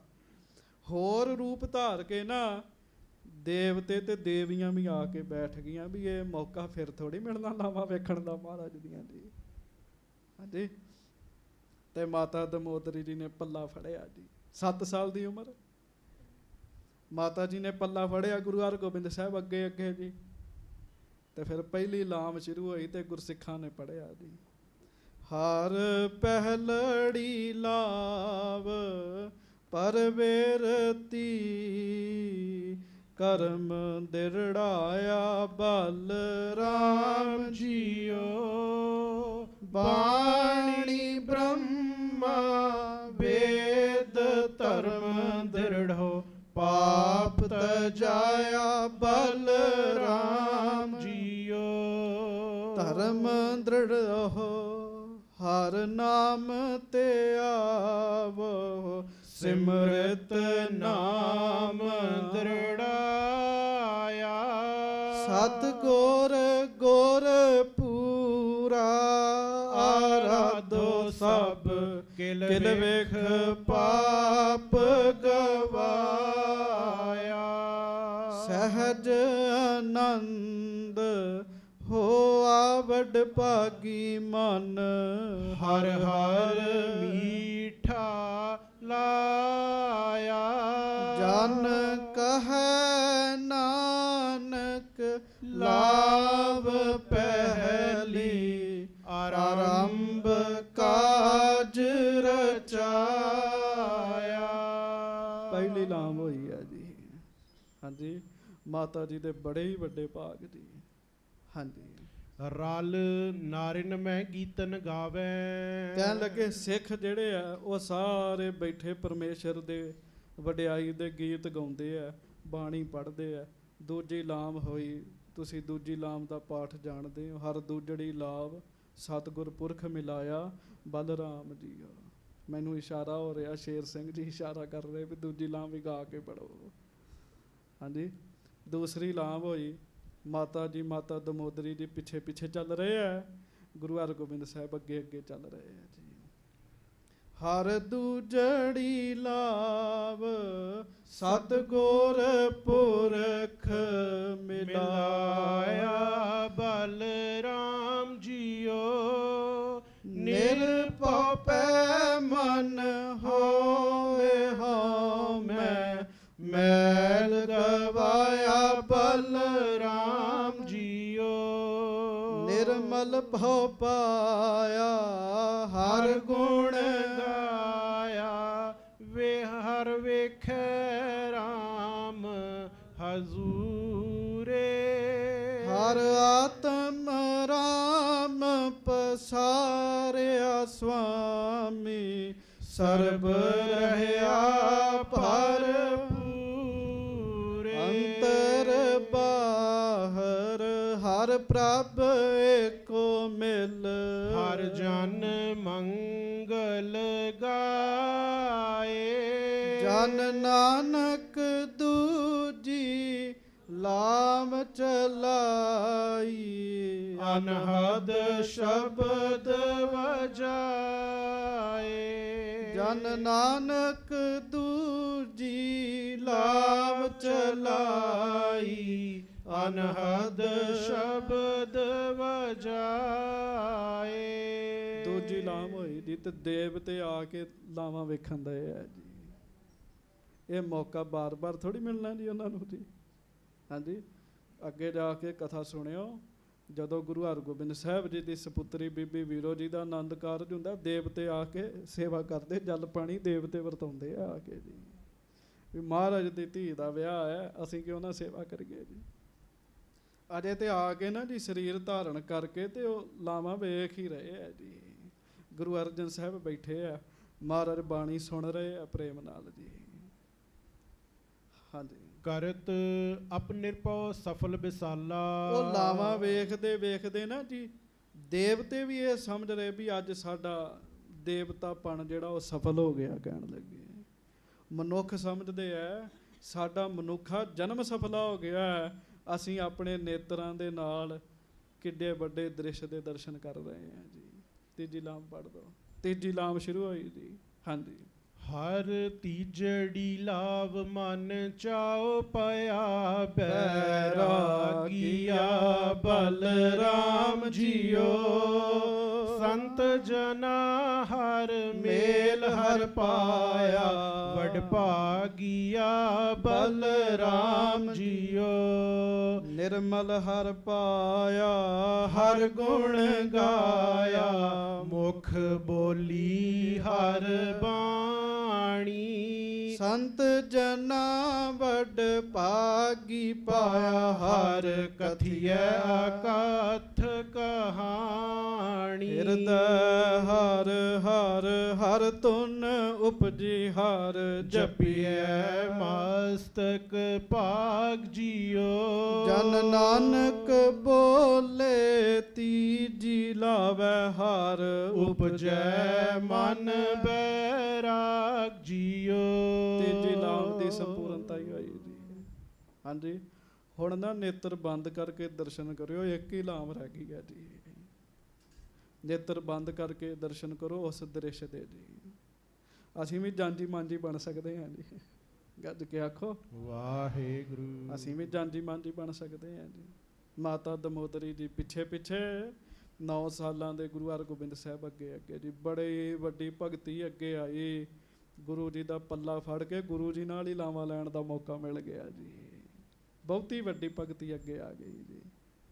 ਹੋਰ ਰੂਪ ਧਾਰ ਕੇ ਨਾ ਦੇਵਤੇ ਤੇ ਦੇਵੀਆਂ ਵੀ ਆ ਕੇ ਬੈਠ ਗਈਆਂ ਵੀ ਇਹ ਮੌਕਾ ਫਿਰ ਥੋੜੀ ਮਿਲਣਾ ਲਾਵਾਂ ਵੇਖਣ ਦਾ ਮਹਾਰਾਜ ਦੀਆਂ ਜੀ। ਹਾਂਜੀ ਤੇ ਮਾਤਾ ਦਮੋਦਰੀ ਜੀ ਨੇ ਪੱਲਾ ਫੜਿਆ ਜੀ। 7 ਸਾਲ ਦੀ ਉਮਰ ਮਾਤਾ ਜੀ ਨੇ ਪੱਲਾ ਫੜਿਆ। ਗੁਰੂ ਹਰਗੋਬਿੰਦ ਸਾਹਿਬ ਅੱਗੇ ਅੱਗੇ ਜੀ। ਤੇ ਫਿਰ ਪਹਿਲੀ ਲਾਮ ਸ਼ੁਰੂ ਹੋਈ ਤੇ ਗੁਰਸਿੱਖਾਂ ਨੇ ਪੜ੍ਹਿਆ ਜੀ, ਹਰ ਪਹਿਲੜੀ ਲਾਵ ਪਰਵੇਰਤੀ, ਕਰਮ ਦਿਰੜਾਇਆ ਬਲ ਰਾਮ ਜੀਓ, ਬਾਣੀ ਬ੍ਰਹਮਾ ਵੇਦ ਧਰਮ ਦਿਰੜੋ, ਪਾਪ ਤਜਾਇਆ ਬਲ ਰਾਮ ਜੀਓ, ਧਰਮ ਦ੍ਰਿੜ ਰਹੋ ਹਰ ਨਾਮ ਤੇ ਆਵੋ, ਸਿਮਰਤ ਨਾਮ ਦ੍ਰਿੜਾਇਆ, ਸਤ ਗੁਰ ਗੁਰ ਪੂਰਾ, ਆਰਾਧੋ ਸਭ ਕਿਲ ਵੇਖ ਪਾਪ ਗਵਾਇਆ, ਸਹਿਜ ਆਨੰਦ ਹੋਆ ਵੱਡ ਭਾਗੀ ਮਨ ਹਰ ਹਰ ਮੀਠਾ ਲਾਇਆ। ਜਨ ਕਹੈ ਨਾਨਕ ਲਾਭ ਪਹਿਲੀ ਆਰੰਭ ਕਾਜ ਰਚਾਇਆ। ਪਹਿਲੀ ਲਾਮ ਹੋਈ ਹੈ ਜੀ। ਹਾਂਜੀ, ਮਾਤਾ ਜੀ ਦੇ ਬੜੇ ਹੀ ਵੱਡੇ ਭਾਗ ਜੀ। ਹਾਂਜੀ, ਰਲ ਨਾਰਿਨ ਮੈਂ ਗੀਤਨ ਗਾਵੇ। ਕਹਿਣ ਲੱਗੇ ਸਿੱਖ ਜਿਹੜੇ ਆ ਉਹ ਸਾਰੇ ਬੈਠੇ ਪਰਮੇਸ਼ਰ ਦੇ ਵਡਿਆਈ ਦੇ ਗੀਤ ਗਾਉਂਦੇ ਆ, ਬਾਣੀ ਪੜ੍ਹਦੇ ਆ। ਦੂਜੀ ਲਾਮ ਹੋਈ, ਤੁਸੀਂ ਦੂਜੀ ਲਾਮ ਦਾ ਪਾਠ ਜਾਣਦੇ ਹੋ। ਹਰ ਦੂਜੜੀ ਲਾਭ ਸਤਿਗੁਰ ਪੁਰਖ ਮਿਲਾਇਆ ਬਲਰਾਮ ਜੀ। ਮੈਨੂੰ ਇਸ਼ਾਰਾ ਹੋ ਰਿਹਾ, ਸ਼ੇਰ ਸਿੰਘ ਜੀ ਇਸ਼ਾਰਾ ਕਰ ਰਹੇ ਵੀ ਦੂਜੀ ਲਾਮ ਵੀ ਗਾ ਕੇ ਪੜ੍ਹੋ। ਹਾਂਜੀ, ਦੂਸਰੀ ਲਾਮ ਹੋਈ, ਮਾਤਾ ਜੀ ਮਾਤਾ ਦਮੋਦਰੀ ਜੀ ਪਿੱਛੇ ਪਿੱਛੇ ਚੱਲ ਰਹੇ ਆ, ਗੁਰੂ ਹਰਗੋਬਿੰਦ ਸਾਹਿਬ ਅੱਗੇ ਅੱਗੇ ਚੱਲ ਰਹੇ ਆ ਜੀ। ਹਰ ਦੂਜੜੀ ਲਾਭ ਸਤਿਗੁਰ ਪੁਰਖ ਮਿਲਾਇਆ ਬਲਰਾਮ ਜੀਓ। ਨਿਰਭਉ ਪੈ ਮਨ ਹੋਵੇ ਹਉਮੈ ਮੈਲ ਗਵਾਇਆ ਬਲਰਾਮ ਜੀਓ। ਨਿਰਮਲ ਭਉ ਪਾਇਆ ਹਰ ਗੁਣ ਗਾਇਆ। ਵੇ ਹਰ ਵੇਖੈ ਰਾਮ ਹਜ਼ੂਰੇ। ਹਰ ਆਤਮ ਰਾਮ ਪਸਾਰਿਆ ਸੁਆਮੀ ਸਰਬ ਰਹਿਆ ਭਰਪੂਰੇ। ਅੰਤਰ ਬਾਹਰ ਹਰ ਪ੍ਰਭ ਏਕੋ ਮਿਲ ਹਰ ਜਨ ਮੰਗਲ ਗਾਏ। ਜਨ ਨਾਨਕ ਦੂਜੀ ਲਾਮ ਚਲਾਈ ਅਨਹਦ ਸ਼ਬਦ ਵਜਾਏ। ਜਨ ਨਾਨਕ ਦੂਜੀ ਲਾਮ ਚਲਾਈ ਅਨਹਦ ਸ਼ਬਦ ਵਜਾਏ। ਦੂਜੀ ਲਾਮ ਹੋਈ ਜੀ ਤੇ ਦੇਵਤੇ ਆ ਕੇ ਲਾਵਾਂ ਵੇਖਣ ਦੇ ਆ ਜੀ। ਇਹ ਮੌਕਾ ਬਾਰ-ਬਾਰ ਥੋੜੀ ਮਿਲਣਾ ਜੀ ਉਹਨਾਂ ਨੂੰ ਜੀ। ਹਾਂਜੀ, ਅੱਗੇ ਜਾ ਕੇ ਕਥਾ ਸੁਣਿਓ। ਜਦੋਂ ਗੁਰੂ ਹਰਗੋਬਿੰਦ ਸਾਹਿਬ ਜੀ ਦੀ ਸਪੁੱਤਰੀ ਬੀਬੀ ਵੀਰੋ ਜੀ ਦਾ ਆਨੰਦ ਕਾਰਜ ਹੁੰਦਾ, ਦੇਵਤੇ ਆ ਕੇ ਸੇਵਾ ਕਰਦੇ, ਜਲ ਪਾਣੀ ਦੇਵਤੇ ਵਰਤਾਉਂਦੇ ਆ ਕੇ ਜੀ। ਵੀ ਮਹਾਰਾਜ ਦੀ ਧੀ ਦਾ ਵਿਆਹ ਹੈ, ਅਸੀਂ ਕਿਉਂ ਨਾ ਸੇਵਾ ਕਰੀਏ ਜੀ। ਅਜੇ ਤੇ ਆ ਕੇ ਨਾ ਜੀ ਸਰੀਰ ਧਾਰਨ ਕਰਕੇ ਤੇ ਉਹ ਲਾਵਾਂ ਵੇਖ ਹੀ ਰਹੇ ਆ ਜੀ। ਗੁਰੂ ਅਰਜਨ ਸਾਹਿਬ ਬੈਠੇ ਆ, ਮਹਾਰਾਜ ਬਾਣੀ ਸੁਣ ਰਹੇ ਆ ਪ੍ਰੇਮ ਨਾਲ ਜੀ। ਹਾਂਜੀ, ਕਰਤ ਅਪਨਿਰਭਉ ਸਫਲ ਵਿਸਾਲਾ। ਉਹ ਲਾਵਾਂ ਵੇਖਦੇ ਵੇਖਦੇ ਨਾ ਜੀ ਦੇਵਤੇ ਵੀ ਇਹ ਸਮਝ ਰਹੇ ਵੀ ਅੱਜ ਸਾਡਾ ਦੇਵਤਾਪਣ ਜਿਹੜਾ ਉਹ ਸਫਲ ਹੋ ਗਿਆ। ਕਹਿਣ ਲੱਗੇ ਮਨੁੱਖ ਸਮਝਦੇ ਆ ਸਾਡਾ ਮਨੁੱਖਾ ਜਨਮ ਸਫਲਾ ਹੋ ਗਿਆ, ਅਸੀਂ ਆਪਣੇ ਨੇਤਰਾਂ ਦੇ ਨਾਲ ਕਿੱਡੇ ਵੱਡੇ ਦ੍ਰਿਸ਼ ਦੇ ਦਰਸ਼ਨ ਕਰ ਰਹੇ ਹਾਂ ਜੀ। ਤੀਜੀ ਲਾਮ ਪੜ੍ਹ ਦਿਓ। ਤੀਜੀ ਲਾਮ ਸ਼ੁਰੂ ਹੋਈ ਜੀ। ਹਾਂਜੀ, ਹਰ ਤੀਜੜੀ ਲਾਭ ਮਨ ਚਾਉ ਪਿਆ ਬੈਰਾਗੀਆ ਬਲਰਾਮ ਜੀਓ। ਸੰਤ ਜਨਾ ਹਰ ਮੇਲ ਹਰ ਪਾਇਆ ਵਡ ਭਾਗੀਆ ਬਲਰਾਮ ਜੀਓ। ਨਿਰਮਲ ਹਰ ਪਾਇਆ ਹਰ ਗੁਣ ਗਾਇਆ ਮੁਖ ਬੋਲੀ ਹਰ ਬਾਣੀ। ਸੰਤ ਜਨਾ ਵੱਡ ਭਾਗੀ ਪਾਇਆ ਹਰ ਕਥਿਐ ਅਕਥ ਕਹਾਣੀ। ਹਿਰਦੈ ਹਰ ਹਰ ਹਰ ਤੁਨ ਉਪਜੀ ਹਰ ਜਪੀਐ ਮਸਤਕ ਭਾਗ ਜੀਓ। ਜਨ ਨਾਨਕ ਬੋਲੇ ਤੀਜੀ ਲਾਵੈ ਹਰ ਉਪਜੈ ਮਨ ਬੈਰਾਗ ਜੀਓ। ਤੀਜੀ ਲਾਮ ਦੀ ਸੰਪੂਰਨਤਾ ਹੀ ਹੋਈ ਜੀ। ਹਾਂਜੀ, ਹੁਣ ਨਾ ਨੇਤਰ ਬੰਦ ਕਰਕੇ ਦਰਸ਼ਨ ਕਰਿਓ। ਇੱਕ ਹੀ ਲਾਮ ਰਹਿ ਗਈ ਹੈ ਜੀ। ਨੇਤਰ ਬੰਦ ਕਰਕੇ ਦਰਸ਼ਨ ਕਰੋ ਉਸ ਦ੍ਰਿਸ਼ ਦੇ ਜੀ। ਅਸੀਂ ਵੀ ਜਾਂਜੀ ਮਾਂਜੀ ਬਣ ਸਕਦੇ ਹਾਂ ਜੀ। ਗੱਜ ਕੇ ਆਖੋ ਵਾਹਿਗੁਰੂ। ਅਸੀਂ ਵੀ ਜਾਂਜੀ ਮਾਂਜੀ ਬਣ ਸਕਦੇ ਹਾਂ ਜੀ। ਮਾਤਾ ਦਮੋਦਰੀ ਜੀ ਪਿੱਛੇ ਪਿੱਛੇ 9 ਸਾਲਾਂ ਦੇ ਗੁਰੂ ਹਰਗੋਬਿੰਦ ਸਾਹਿਬ ਅੱਗੇ ਜੀ ਬੜੀ ਵੱਡੀ ਭਗਤੀ ਅੱਗੇ ਆਈ। ਗੁਰੂ ਜੀ ਦਾ ਪੱਲਾ ਫੜ ਕੇ ਗੁਰੂ ਜੀ ਨਾਲ ਹੀ ਲਾਵਾਂ ਲੈਣ ਦਾ ਮੌਕਾ ਮਿਲ ਗਿਆ ਜੀ। ਬਹੁਤੀ ਵੱਡੀ ਭਗਤੀ ਅੱਗੇ ਆ ਗਈ ਜੀ।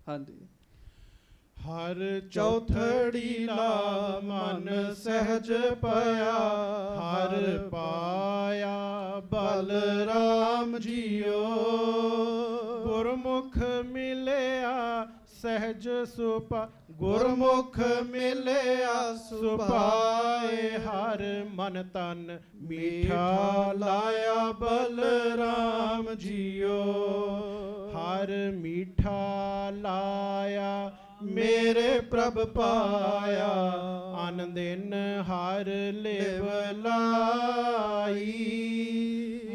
ਹਾਂਜੀ। ਹਰ ਚੌਥੜੀ ਲਾ ਮਨ ਸਹਿਜ ਪਿਆ, ਹਰ ਪਾਇਆ ਬਲਰਾਮ ਜੀਓ। ਗੁਰਮੁਖ ਮਿਲਿਆ ਸਹਿਜ ਸੁਪਾ, ਗੁਰਮੁਖ ਮਿਲਿਆ ਸੁਪਾਏ। ਹਰ ਮਨ ਤਨ ਮੀਠਾ ਲਾਇਆ ਬਲਰਾਮ ਜੀਓ। ਹਰ ਮੀਠਾ ਲਾਇਆ ਮੇਰੇ ਪ੍ਰਭ ਪਾਇਆ, ਅਨ ਦਿਨ ਹਰ ਲਿਵ ਲਾਈ।